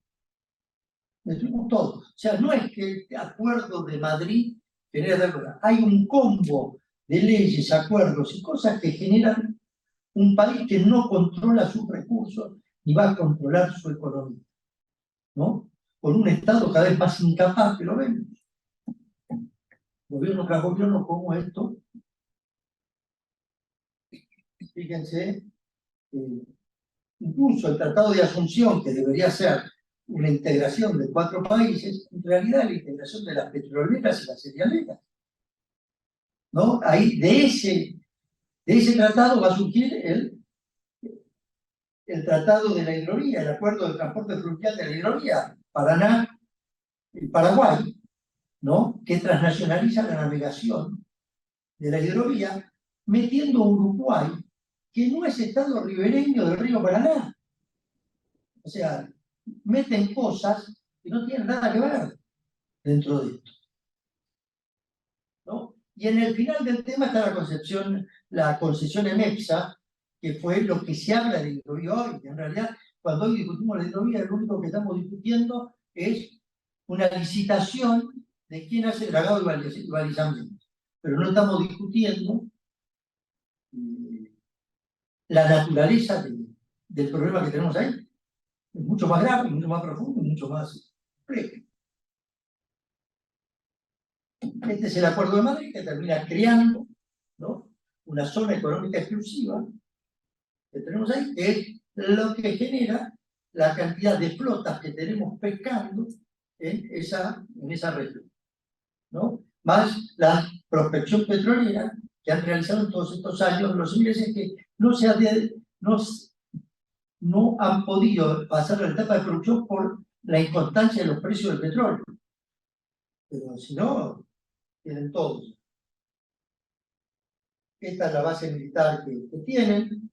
Destruimos todo. O sea, no es que el Acuerdo de Madrid genera tal cosa. Hay un combo de leyes, acuerdos y cosas que generan un país que no controla sus recursos ni va a controlar su economía, ¿no? Con un Estado cada vez más incapaz, que lo vemos. Gobierno tras gobierno, como esto. Fíjense, incluso el Tratado de Asunción, que debería ser una integración de 4 países, en realidad la integración de las petroleras y las cerealeras, ¿no? Ahí, de ese tratado va a surgir el Tratado de la Hidrovía, el Acuerdo de Transporte Fluvial de la Hidrovía, Paraná y Paraguay, ¿no? Que transnacionaliza la navegación de la hidrovía, metiendo a Uruguay, que no es estado ribereño del río Paraná. O sea, meten cosas que no tienen nada que ver dentro de esto, ¿no? Y en el final del tema está la concesión EMEPSA, que fue lo que se habla de hidrovía hoy. En realidad, cuando hoy discutimos la hidrovía, lo único que estamos discutiendo es una licitación de quién hace el dragado y balizamiento. Pero no estamos discutiendo la naturaleza del problema que tenemos ahí. Es mucho más grave, mucho más profundo, mucho más complejo. Este es el Acuerdo de Madrid, que termina creando, ¿no?, una zona económica exclusiva que tenemos ahí, que es lo que genera la cantidad de flotas que tenemos pescando en esa región, ¿no? Más la prospección petrolera que han realizado en todos estos años los ingleses, que no han podido pasar la etapa de producción por la inconstancia de los precios del petróleo. Pero si no, tienen todos. Esta es la base militar que tienen.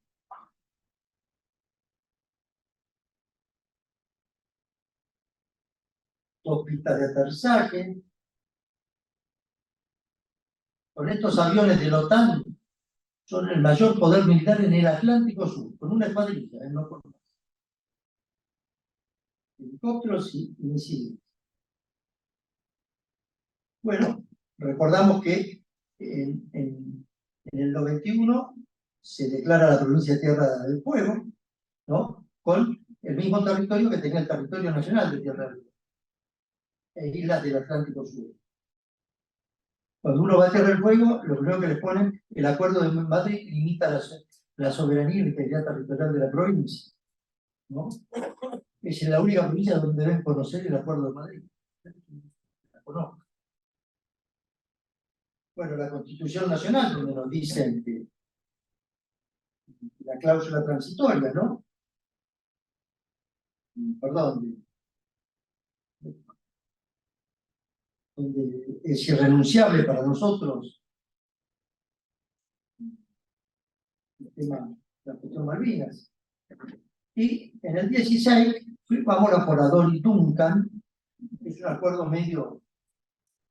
Dos pistas de aterrizaje. Con estos aviones de la OTAN son el mayor poder militar en el Atlántico Sur, con una escuadrilla, no con más. Helicópteros y misiles. Bueno, recordamos que en el 91 se declara la provincia de Tierra del Fuego, ¿no?, con el mismo territorio que tenía el territorio nacional de Tierra del Fuego, e islas del Atlántico Sur. Cuando uno va a Tierra del Fuego, lo primero que les ponen, el Acuerdo de Madrid limita la soberanía y la integridad territorial de la provincia, ¿no? Es la única provincia donde deben conocer el Acuerdo de Madrid. La conozco. Bueno, la Constitución Nacional, donde nos dicen que la cláusula transitoria, ¿no? Perdón, donde es irrenunciable para nosotros el tema de la cuestión Malvinas. Y en el 16 vamos a por Adol y Duncan, que es un acuerdo medio,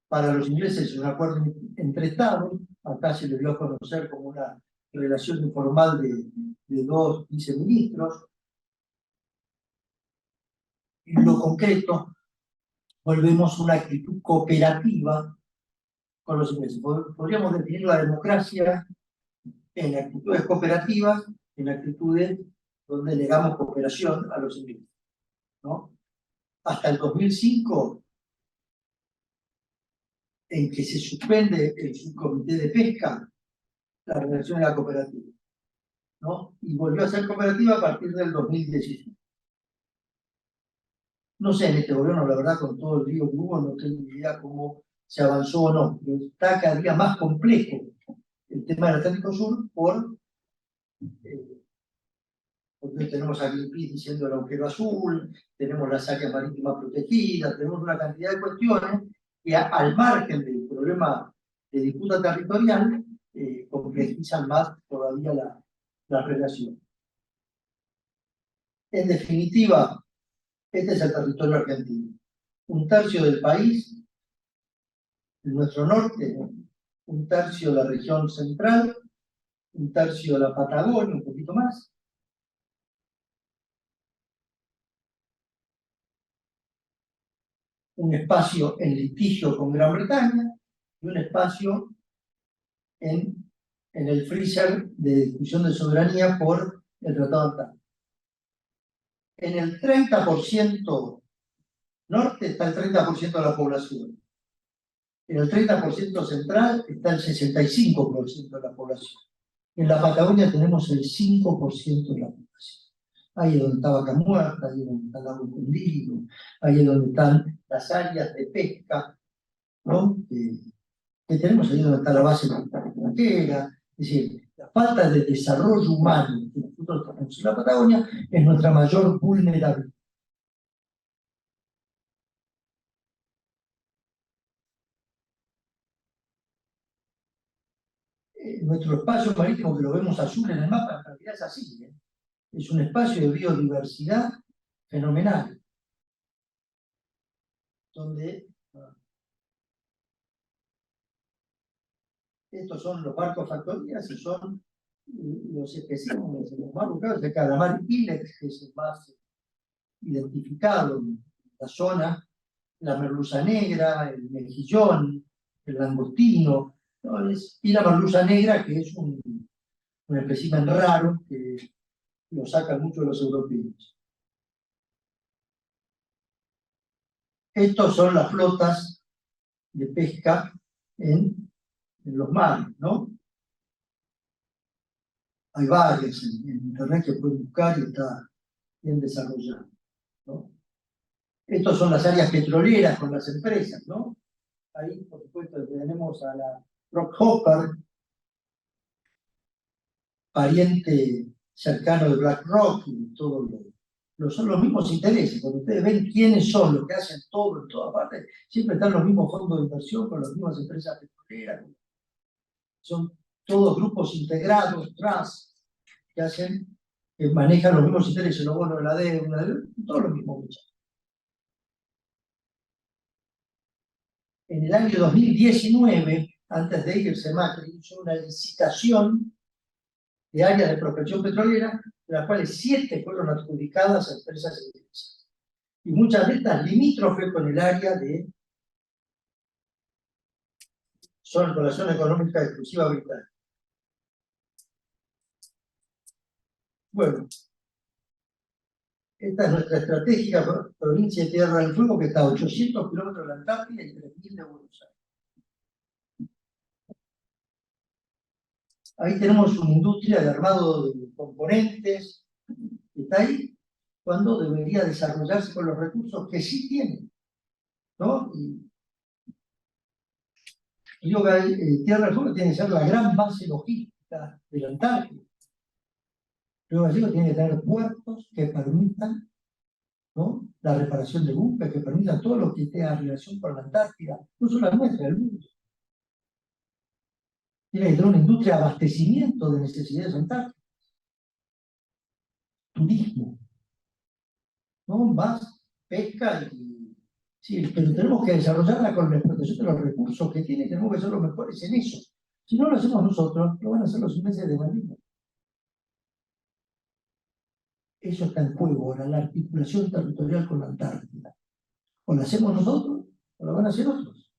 para los ingleses es un acuerdo entre estados, acá se le dio a conocer como una relación informal de 2 viceministros. En lo concreto, volvemos a una actitud cooperativa con los ingleses. Podríamos definir la democracia en actitudes cooperativas, en actitudes donde negamos cooperación a los ingleses, ¿no? Hasta el 2005, en que se suspende el subcomité de pesca, la relación era cooperativa, ¿no? Y volvió a ser cooperativa a partir del 2016. No sé, en este gobierno, la verdad, con todo el lío que hubo, no tengo ni idea cómo se avanzó o no, pero está cada día más complejo el tema del Atlántico Sur porque tenemos a Greenpeace diciendo el agujero azul, tenemos las áreas marítimas protegidas, tenemos una cantidad de cuestiones que al margen del problema de disputa territorial complejizan más todavía la relación. En definitiva, este es el territorio argentino. Un tercio del país, en nuestro norte, un tercio de la región central, un tercio de la Patagonia, un poquito más. Un espacio en litigio con Gran Bretaña y un espacio en el freezer de discusión de soberanía por el Tratado Antártico. En el 30% norte está el 30% de la población. En el 30% central está el 65% de la población. En la Patagonia tenemos el 5% de la población. Ahí es donde está Vaca Muerta, ahí es donde está el lago Escondido, ahí es donde están las áreas de pesca, ¿no? Que tenemos ahí donde está la base pesquera. Es decir, la falta de desarrollo humano que nosotros tenemos en la Patagonia es nuestra mayor vulnerabilidad. Nuestro espacio marítimo, que lo vemos azul en el mapa, en realidad es así, ¿eh? Es un espacio de biodiversidad fenomenal, donde estos son los barcos factorías y son los especímenes, los más buscados, el calamar ilex, que es el más identificado en la zona, la merluza negra, el mejillón, el langostino, ¿no? Y la merluza negra, que es un espécimen raro que lo sacan mucho los europeos. Estos son las flotas de pesca en los mares, ¿no? Hay varias en internet que pueden buscar y está bien desarrollado, ¿no? Estos son las áreas petroleras con las empresas, ¿no? Ahí, por supuesto, tenemos a la Rockhopper, pariente cercano de BlackRock y todo son los mismos intereses. Cuando ustedes ven quiénes son los que hacen todo en todas partes, siempre están los mismos fondos de inversión con las mismas empresas petroleras. Son todos grupos integrados, trust, que manejan los mismos intereses, los bonos de la deuda, todos los mismos muchachos. En el año 2019, antes de irse Macri, hizo una licitación de áreas de prospección petrolera, de las cuales 7 fueron adjudicadas a empresas inglesas. Y muchas de estas limítrofes con el área con la zona económica exclusiva británica. Bueno, esta es nuestra estratégica provincia de Tierra del Fuego, que está a 800 kilómetros de la Antártida y 3.000 de Buenos Aires. Ahí tenemos una industria de armado de componentes, que está ahí, cuando debería desarrollarse con los recursos que sí tiene, ¿no? Y digo que Tierra del Fuego tiene que ser la gran base logística de la Antártida. Río Gallegos tiene que tener puertos que permitan, ¿no?, la reparación de buques, que permitan todo lo que tenga relación con la Antártida, no solo la nuestra, el mundo. Tiene que tener una industria de abastecimiento de necesidades antárticas. Turismo, ¿no? Más pesca y... Sí, pero tenemos que desarrollarla con la explotación de los recursos que tiene, tenemos que ser los mejores en eso. Si no lo hacemos nosotros, lo van a hacer los ingleses de Malvinas. Eso está en juego ahora, la articulación territorial con la Antártida. O la hacemos nosotros, o la van a hacer otros.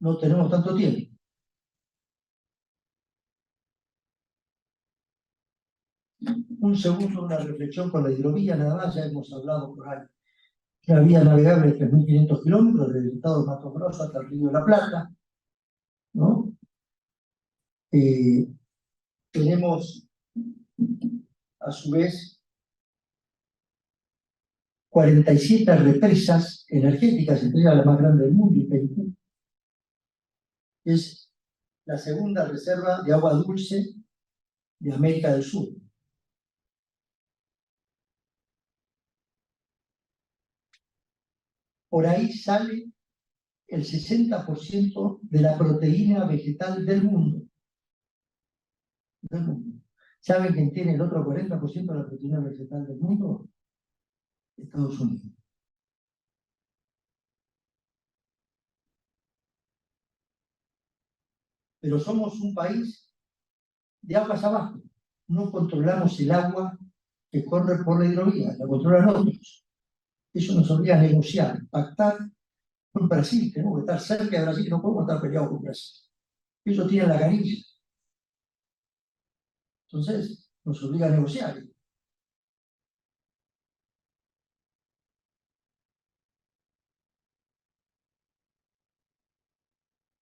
No tenemos tanto tiempo. Un segundo, una reflexión con la hidrovía, nada más, ya hemos hablado por ahí. La vía navegable de 3.500 kilómetros, desde el estado de Mato Grosso hasta el Río de la Plata, ¿no? Tenemos, a su vez, 47 represas energéticas, entre ellas la más grande del mundo, Itaipú. Es la segunda reserva de agua dulce de América del Sur. Por ahí sale el 60% de la proteína vegetal del mundo. ¿Saben quién tiene el otro 40% de la proteína vegetal del mundo? Estados Unidos. Pero somos un país de aguas abajo. No controlamos el agua que corre por la hidrovía, la controlan otros. Eso nos obliga a negociar, pactar con Brasil. Tenemos que estar cerca de Brasil, no podemos estar peleados con Brasil. Ellos tienen la canilla. Entonces, nos obliga a negociar.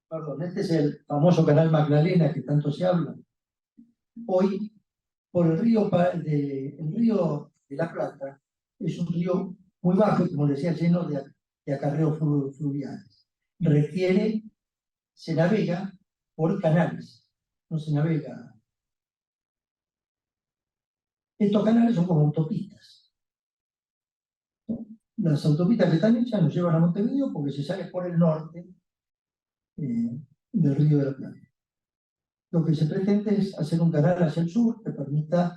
Perdón, este es el famoso canal Magdalena que tanto se habla. Hoy, por el río de la Plata, es un río muy bajo, como decía, lleno de acarreos fluviales. Se navega por canales, no se navega. Estos canales son como autopistas. Las autopistas que están hechas nos llevan a Montevideo porque se sale por el norte del río de la Plata. Lo que se pretende es hacer un canal hacia el sur que permita.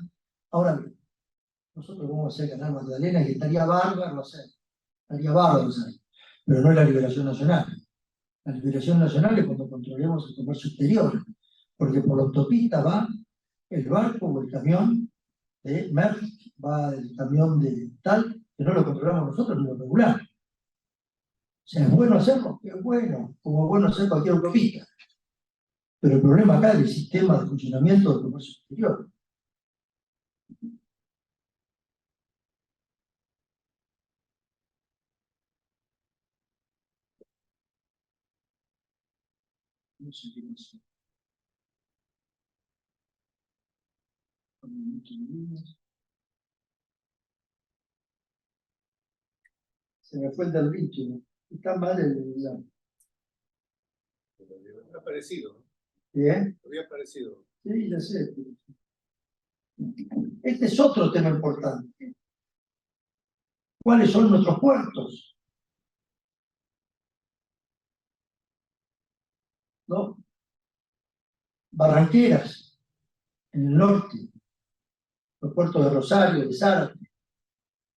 Ahora bien, nosotros vamos a hacer el canal Magdalena, que estaría bárbaro hacer. Estaría bárbaro hacer. Pero no es la liberación nacional. La liberación nacional es cuando controlemos el comercio exterior. Porque por la autopista va el barco o el camión de Maersk, va el camión de tal, que no lo controlamos nosotros ni lo regulamos. O sea, ¿es bueno hacerlo? Es bueno, como es bueno hacer cualquier autopista. Pero el problema acá es el sistema de funcionamiento del comercio exterior. No sé qué pasó. Se me fue el del bicho. Está mal Ha aparecido. ¿eh? Había aparecido. Sí, ya sé. Este es otro tema importante. ¿Cuáles son nuestros puertos? ¿No? Barranqueras, en el norte. Los puertos de Rosario, de Zárate.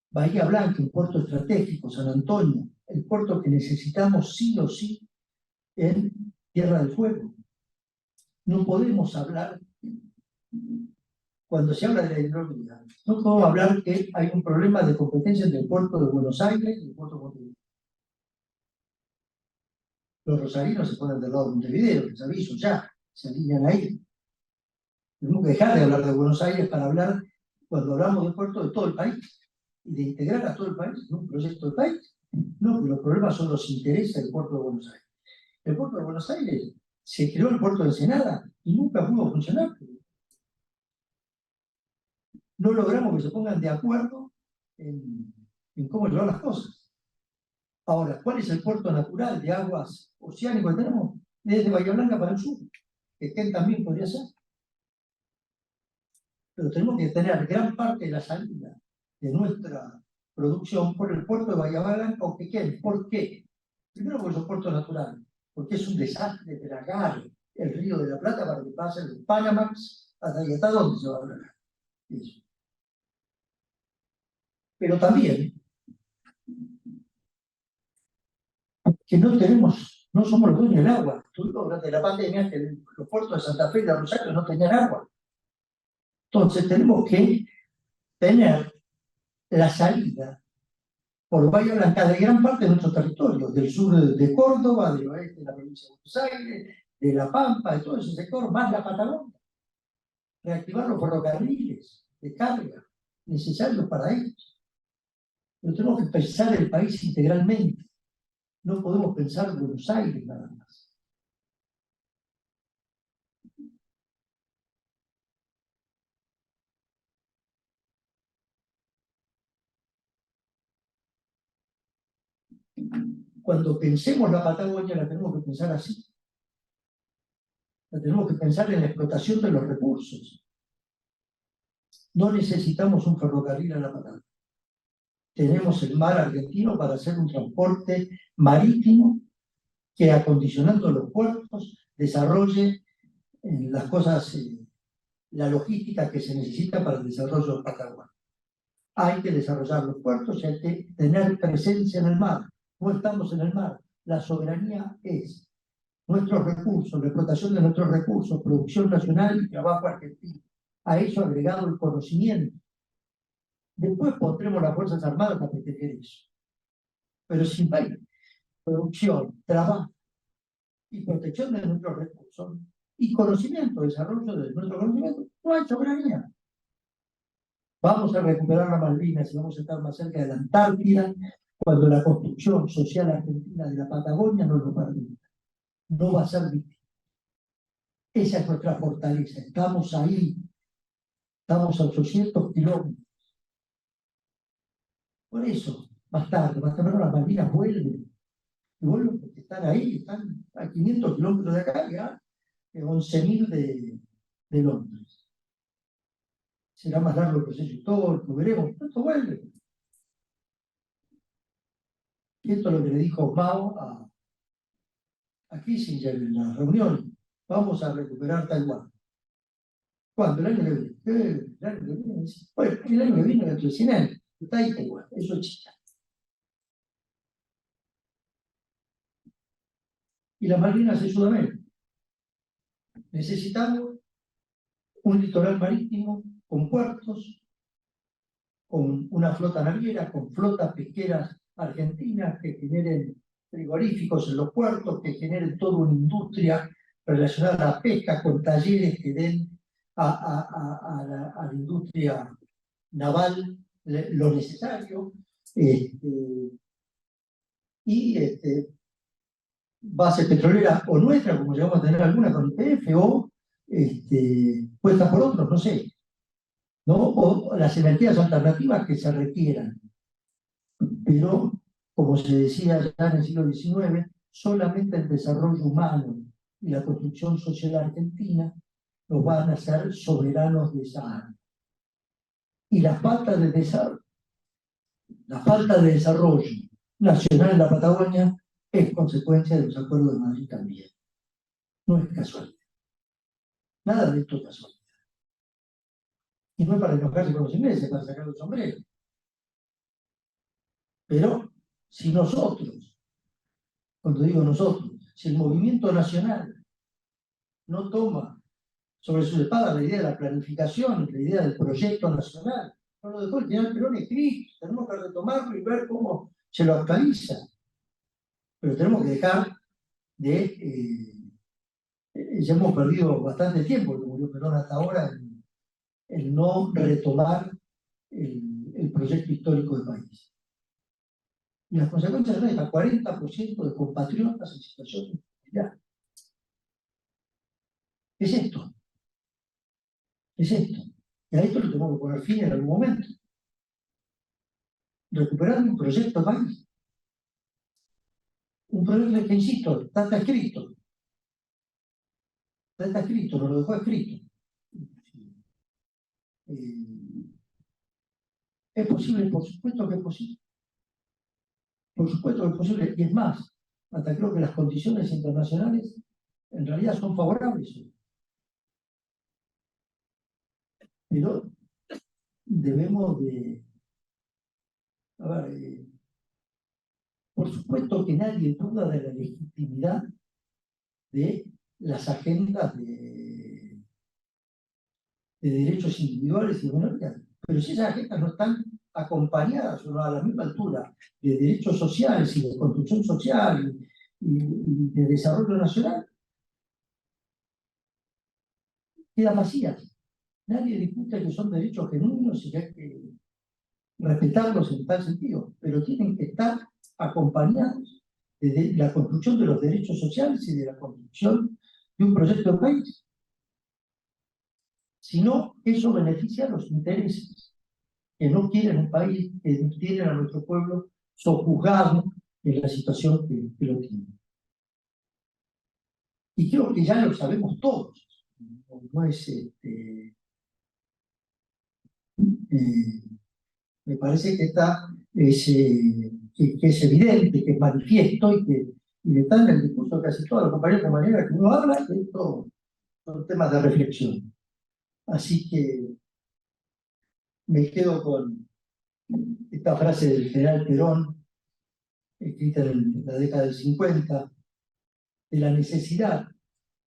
Bahía Blanca, un puerto estratégico, San Antonio. El puerto que necesitamos sí o sí en Tierra del Fuego. No podemos hablar, cuando se habla de la hidrovía, no podemos hablar que hay un problema de competencia entre el puerto de Buenos Aires y el puerto de Montevideo. Los rosarinos se ponen del lado de Montevideo, les aviso ya, se alinean ahí. Tenemos que dejar de hablar de Buenos Aires para hablar, cuando hablamos del puerto, de todo el país y de integrar a todo el país en un proyecto de país. No, que los problemas son los intereses del puerto de Buenos Aires. El puerto de Buenos Aires se creó el puerto de Ensenada y nunca pudo funcionar. No logramos que se pongan de acuerdo en cómo llevar las cosas. Ahora, ¿cuál es el puerto natural de aguas oceánicas que tenemos? Desde Bahía Blanca para el sur, que Ken también podría ser. Pero tenemos que tener gran parte de la salida de nuestra producción por el puerto de Bahía Blanca o Quequén. ¿Por qué? Primero porque es un puerto natural, porque es un desastre dragar el río de la Plata para que pase el Panamax hasta dónde se va a dragar. Eso. Pero también que no somos los dueños del agua. Tuvimos durante la pandemia que los puertos de Santa Fe y de Rosario no tenían agua. Entonces tenemos que tener la salida por Bahía Blanca de gran parte de nuestro territorio, del sur de Córdoba, del oeste de la provincia de Buenos Aires, de La Pampa, de todo ese sector, más la Patagonia. Reactivar los ferrocarriles de carga necesarios para ellos. Pero tenemos que pensar el país integralmente. No podemos pensar Buenos Aires nada más. cuando pensemos la Patagonia la tenemos que pensar así. La tenemos que pensar en la explotación de los recursos. No necesitamos un ferrocarril a la Patagonia. Tenemos el mar argentino para hacer un transporte marítimo que, acondicionando los puertos, desarrolle las cosas, la logística que se necesita para el desarrollo de Patagonia. Hay que desarrollar los puertos y hay que tener presencia en el mar. No estamos en el mar. La soberanía es nuestros recursos, la explotación de nuestros recursos, producción nacional y trabajo argentino. A eso agregado el conocimiento. Después pondremos las Fuerzas Armadas para proteger eso. Pero si no hay producción, trabajo y protección de nuestros recursos y conocimiento, desarrollo de nuestro conocimiento, no hay soberanía. Vamos a recuperar las Malvinas y vamos a estar más cerca de la Antártida cuando la construcción social argentina de la Patagonia no lo permita. No va a ser víctima. Esa es nuestra fortaleza. Estamos ahí. Estamos a 800 kilómetros. Por eso, más tarde las Malvinas vuelven. Y vuelven porque están ahí, están a 500 kilómetros de acá, ya 11.000 de Londres. Será más largo el proceso histórico, veremos, pero esto vuelve. Y esto es lo que le dijo Mao a Kissinger en la reunión. Vamos a recuperar Taiwán. ¿Cuándo? El año que viene. El año que viene. Bueno, el año que viene, dentro de 100 años. Está ahí Taiwán. Eso es China. Y las Malvinas en Sudamérica. Necesitamos un litoral marítimo con puertos, con una flota naviera, con flotas pesqueras argentinas que generen frigoríficos en los puertos, que generen toda una industria relacionada a la pesca, con talleres que den a la industria naval lo necesario, base petrolera o nuestra, como llegamos a tener alguna con YPF, o puesta por otros, no sé, ¿no? O las energías alternativas que se requieran. Pero, como se decía ya en el siglo XIX, solamente el desarrollo humano y la construcción social argentina nos van a hacer soberanos de esa área. Y la falta de desarrollo nacional en la Patagonia es consecuencia de los acuerdos de Madrid también. No es casualidad. Nada de esto es casualidad. Y no es para enojarse con los ingleses, para sacar los sombreros. Pero si nosotros, cuando digo nosotros, si el movimiento nacional no toma sobre su espalda la idea de la planificación, la idea del proyecto nacional, no lo dejó el general Perón escrito, tenemos que retomarlo y ver cómo se lo actualiza. Pero tenemos que dejar de... ya hemos perdido bastante tiempo, que murió Perón hasta ahora, en no retomar el proyecto histórico del país. Y las consecuencias son estas: 40% de compatriotas en situación de inseguridad. Es esto. Es esto. Y a esto le tenemos que poner fin en algún momento. Recuperando un proyecto de país. Un proyecto que, insisto, está escrito. Está escrito, nos lo dejó escrito. ¿Es posible? Por supuesto que es posible. Por supuesto que es posible. Y es más, hasta creo que las condiciones internacionales en realidad son favorables. Pero debemos de... A ver, por supuesto que nadie duda de la legitimidad de las agendas de derechos individuales y de minorías. Pero si esas agendas no están acompañadas o a la misma altura de derechos sociales y de construcción social y de desarrollo nacional, quedan vacías. Nadie discute que son derechos genuinos y que hay que respetarlos en tal sentido, pero tienen que estar acompañados de la construcción de los derechos sociales y de la construcción de un proyecto de país. Si no, eso beneficia a los intereses que no quieren un país, que tienen a nuestro pueblo sojuzgado en la situación que lo tiene. Y creo que ya lo sabemos todos. No es, me parece que que es evidente, que es manifiesto y está en el discurso de casi todos los compañeros, de manera que uno habla de esto, son temas de reflexión. Así que me quedo con esta frase del general Perón, escrita en la década del 50, de la necesidad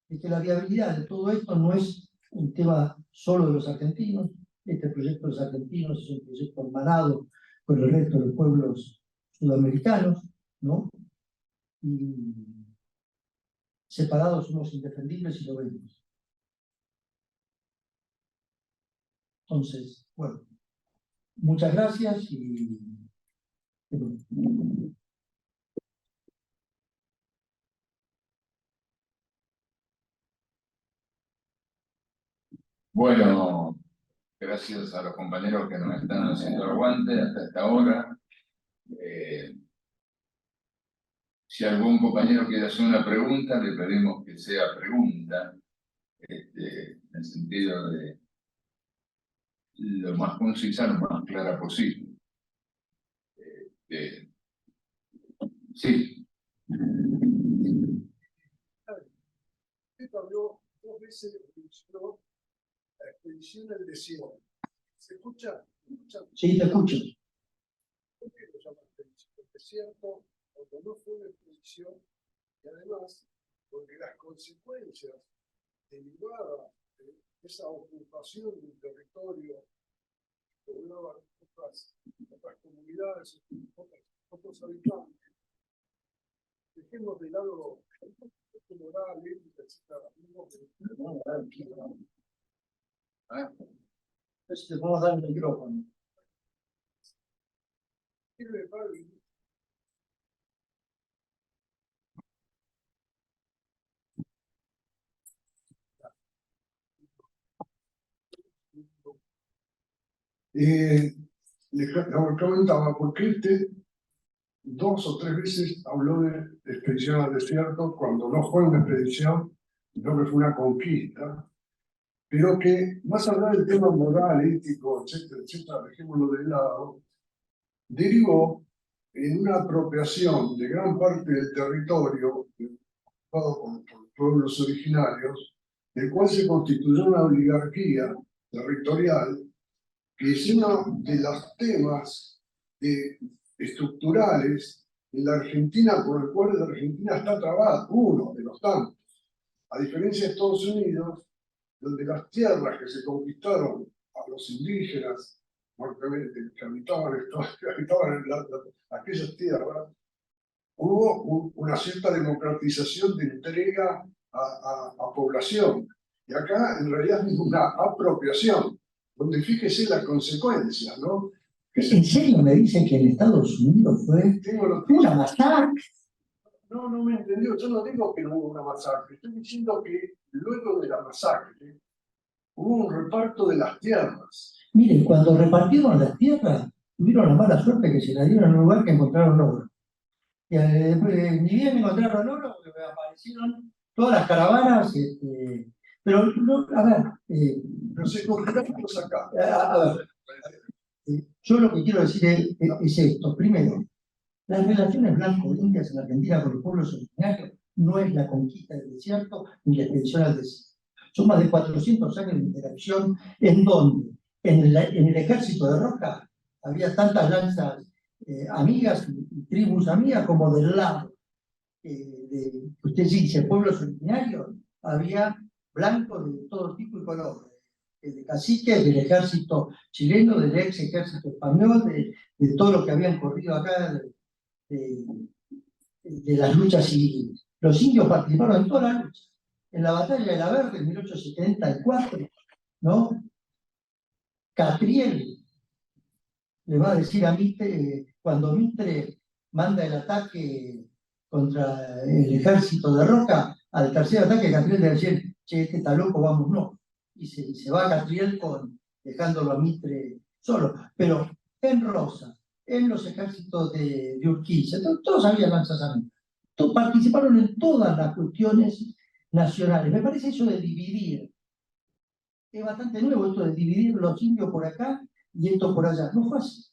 de que la viabilidad de todo esto no es un tema solo de los argentinos. Este proyecto de los argentinos es un proyecto hermanado con el resto de los pueblos sudamericanos, ¿no? Y separados somos indefendibles y lo vemos. Entonces, bueno, muchas gracias y... Bueno, gracias a los compañeros que nos están haciendo el aguante hasta esta hora. Si algún compañero quiere hacer una pregunta, le pedimos que sea pregunta, en el sentido de lo más concisa, lo más clara posible. Sí. Usted habló 2 veces, mencionó la expedición al desierto. ¿Se escucha? Sí, te escucho. ¿Por qué lo llaman expedición al desierto? Porque no fue una expedición y además, porque las consecuencias derivadas de esa ocupación de un territorio que lograban otras comunidades, otros habitantes, dejemos de lado moral, ética, etc. Entonces te podemos dar el micrófono. Le comentaba, porque usted 2 o 3 veces habló de expedición al desierto cuando no fue una expedición, sino que fue una conquista, pero que más allá del tema moral, ético, etcétera, etcétera, dejémoslo de lado, derivó en una apropiación de gran parte del territorio ocupado por pueblos originarios, del cual se constituyó una oligarquía territorial, que es uno de los temas estructurales en la Argentina por el cual la Argentina está trabada, uno de los tantos. A diferencia de Estados Unidos, donde las tierras que se conquistaron a los indígenas norteamericanos que habitaban aquellas tierras, hubo una cierta democratización de entrega a población. Y acá en realidad es una apropiación, donde fíjese las consecuencias, ¿no? ¿En serio me dicen que en Estados Unidos fue una masacre? No, no me entendió. Yo no digo que no hubo una masacre. Estoy diciendo que luego de la masacre hubo un reparto de las tierras. Miren, cuando repartieron las tierras, tuvieron la mala suerte que se la dieron en un lugar que encontraron oro. Y, ni bien encontraron oro, aparecieron todas las caravanas. Pero, no, a ver. Pero se concretamos acá. A ver. Yo lo que quiero decir es esto. Primero, las relaciones blanco-indias en Argentina con los pueblos originarios no es la conquista del desierto ni la expedición al desierto. Son más de 400 años de interacción en donde en el ejército de Roca había tantas lanzas amigas y tribus amigas como del lado de, usted dice, pueblos originarios, había blancos de todo tipo y color, de caciques del ejército chileno, del ex ejército español, de todo lo que habían corrido acá, de las luchas civiles. Los indios participaron en toda la lucha. En la batalla de la Verde, en 1874, ¿no? Catriel le va a decir a Mitre, cuando Mitre manda el ataque contra el ejército de Roca, al tercer ataque Catriel le decía, che, este está loco, vamos, no. Y se va Catriel dejándolo a Mitre solo. Pero en Rosa, en los ejércitos de Urquiza. Entonces, todos habían lanzamientos. Participaron en todas las cuestiones nacionales. Me parece eso de dividir. Es bastante nuevo esto de dividir los indios por acá y esto por allá. No fue así.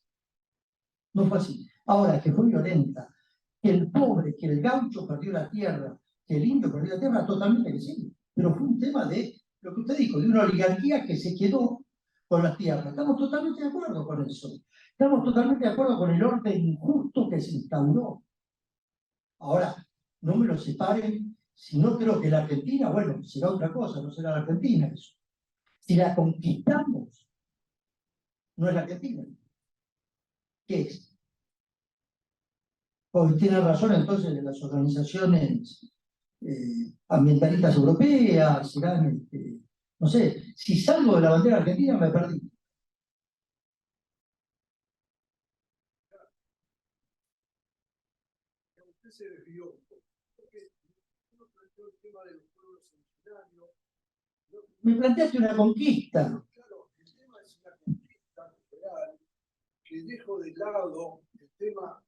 No fue así. Ahora, que fue violenta, que el pobre, que el gaucho perdió la tierra, que el indio perdió la tierra, totalmente que sí. Pero fue un tema de, lo que usted dijo, de una oligarquía que se quedó con las tierras. Estamos totalmente de acuerdo con eso. Estamos totalmente de acuerdo con el orden injusto que se instauró. Ahora, no me lo separen. Si no creo que la Argentina, bueno, será otra cosa, no será la Argentina eso. Si la conquistamos, no es la Argentina. ¿Qué es? Porque tiene razón entonces las organizaciones ambientalistas europeas, serán, no sé, si salgo de la bandera argentina me perdí. Usted se desvió un poco, porque uno planteó el tema de los pueblos originarios. Me planteaste una conquista. Claro, el tema es una conquista real que dejo de lado el tema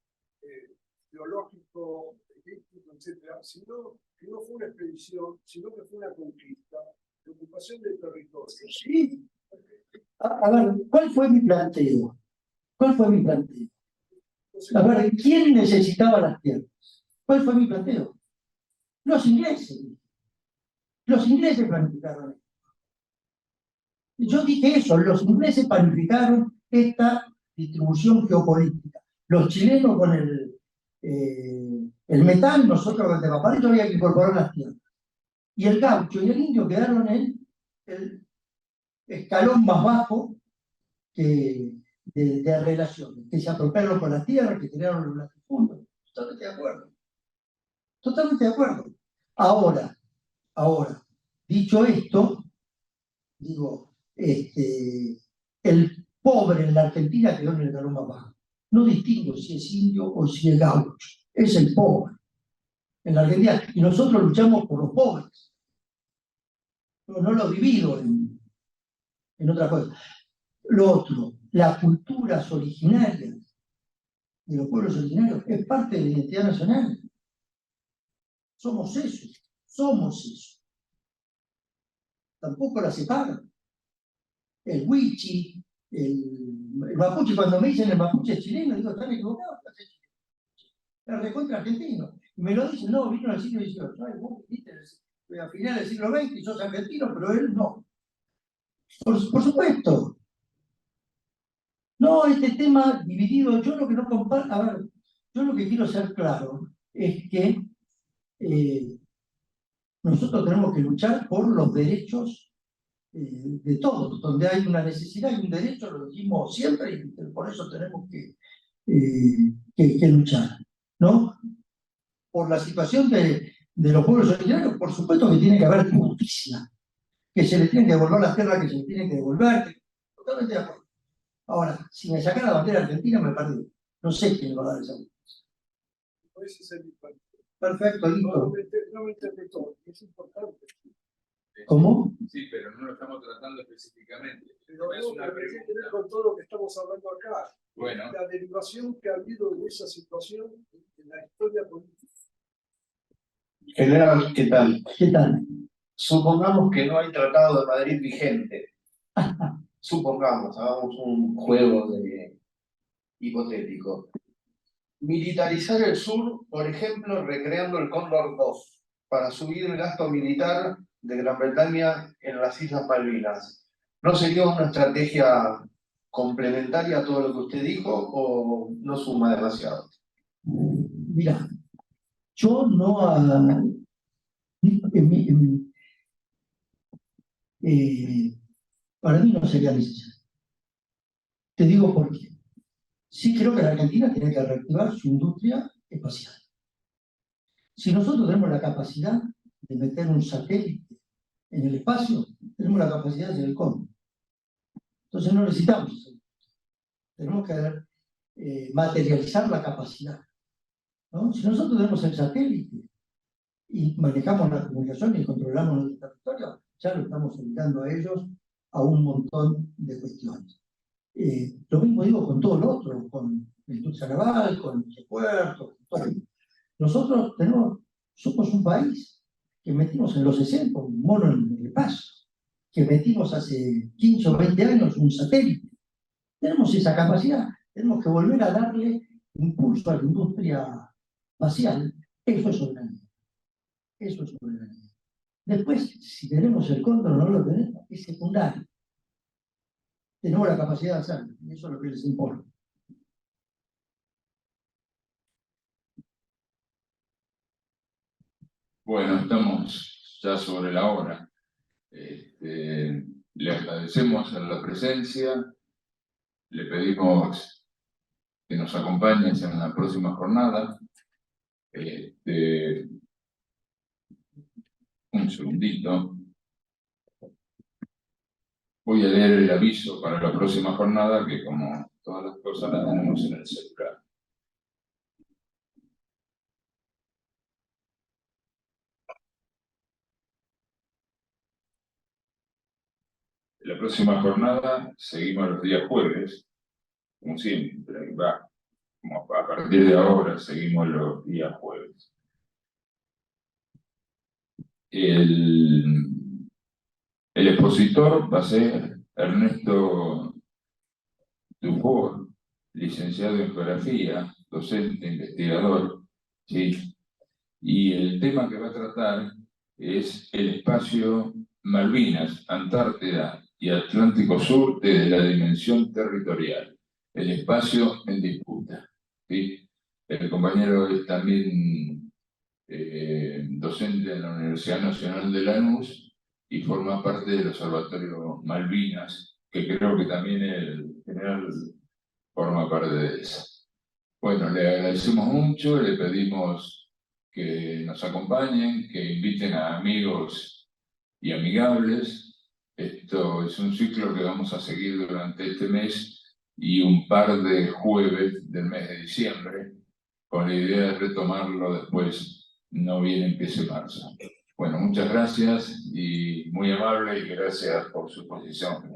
teológico, político, etcétera, sino que no fue una expedición, sino que fue una conquista, de ocupación del territorio. Sí. A ver, ¿cuál fue mi planteo? ¿Cuál fue mi planteo? A ver, ¿quién necesitaba las tierras? ¿Cuál fue mi planteo? Los ingleses. Los ingleses planificaron esto. Yo dije eso, los ingleses planificaron esta distribución geopolítica. Los chilenos con el metal, nosotros con el tema. Para eso había que incorporar las tierras. Y el gaucho y el indio quedaron en el escalón más bajo de relaciones, que se apropiaron con las tierras, que crearon los latifundios. Totalmente de acuerdo. Totalmente de acuerdo. Ahora, dicho esto, digo, el pobre en la Argentina quedó en el escalón más bajo. No distingo si es indio o si es gaucho. Es el pobre en la Argentina. Y nosotros luchamos por los pobres. No lo divido en otra cosa. Lo otro, las culturas originarias de los pueblos originarios es parte de la identidad nacional. Somos eso. Tampoco la separan. El wichi, el mapuche, cuando me dicen el mapuche es chileno, digo, están equivocados. Es recontra argentino. Y me lo dicen, no, vino en el siglo XVIII. Ay, vos viniste a finales del siglo XX y sos argentino, pero él no. Por supuesto. No, este tema dividido, yo lo que no comparto, a ver, yo lo que quiero ser claro es que nosotros tenemos que luchar por los derechos de todos, donde hay una necesidad y un derecho, lo dijimos siempre y por eso tenemos que luchar, ¿no? Por la situación de los pueblos originarios, por supuesto que tiene que haber justicia, que se le tienen que devolver las tierras que se le tienen que devolver, totalmente de acuerdo. Ahora, si me sacan la bandera argentina me perdí, no sé quién me va a dar esa justicia. Perfecto, listo. No me interpretó, es importante. ¿Cómo? Sí, pero no lo estamos tratando específicamente. Pero Es una tiene que ver pregunta. con todo lo que estamos hablando acá. Bueno, La derivación que ha habido de esa situación en la historia política. General, ¿qué tal? ¿Qué tal? Supongamos que no hay Tratado de Madrid vigente. Supongamos, hagamos un juego hipotético. Militarizar el sur, por ejemplo, recreando el Cóndor 2, para subir el gasto militar de Gran Bretaña en las Islas Malvinas. ¿No sería una estrategia complementaria a todo lo que usted dijo o no suma demasiado? Mira, yo no... para mí no sería necesario. Te digo por qué. Sí creo que la Argentina tiene que reactivar su industria espacial. Si nosotros tenemos la capacidad de meter un satélite en el espacio, tenemos la capacidad de hacer el cóndor. Entonces no necesitamos eso. Tenemos que materializar la capacidad, ¿no? Si nosotros tenemos el satélite y manejamos la comunicación y controlamos nuestro territorio, ya lo estamos obligando a ellos a un montón de cuestiones. Lo mismo digo con todo lo otro, con la industria naval, con los puertos, todo. Nosotros somos un país que metimos en los 60 un mono en el paso, que metimos hace 15 o 20 años un satélite. Tenemos esa capacidad, tenemos que volver a darle impulso a la industria espacial. Eso es soberanía. Eso es soberanía. Después, si tenemos el Cóndor o no lo tenemos, es secundario. Tenemos la capacidad de hacerlo, y eso es lo que les importa. Bueno, estamos ya sobre la hora. Le agradecemos la presencia, le pedimos que nos acompañes en la próxima jornada. Un segundito. Voy a leer el aviso para la próxima jornada, que como todas las cosas las tenemos en el celular. La próxima jornada seguimos los días jueves, como siempre, como a partir de ahora seguimos los días jueves. El expositor va a ser Ernesto Dufour, licenciado en Geografía, docente, investigador, ¿sí? Y el tema que va a tratar es el espacio Malvinas, Antártida y Atlántico Sur desde la dimensión territorial, el espacio en disputa, ¿sí? El compañero es también docente en la Universidad Nacional de Lanús y forma parte del Observatorio Malvinas, que creo que también el general forma parte de eso. Bueno, le agradecemos mucho, le pedimos que nos acompañen, que inviten a amigos y amigables. Esto es un ciclo que vamos a seguir durante este mes y un par de jueves del mes de diciembre, con la idea de retomarlo después, no bien empiece marzo. Bueno, muchas gracias y muy amable y gracias por su posición.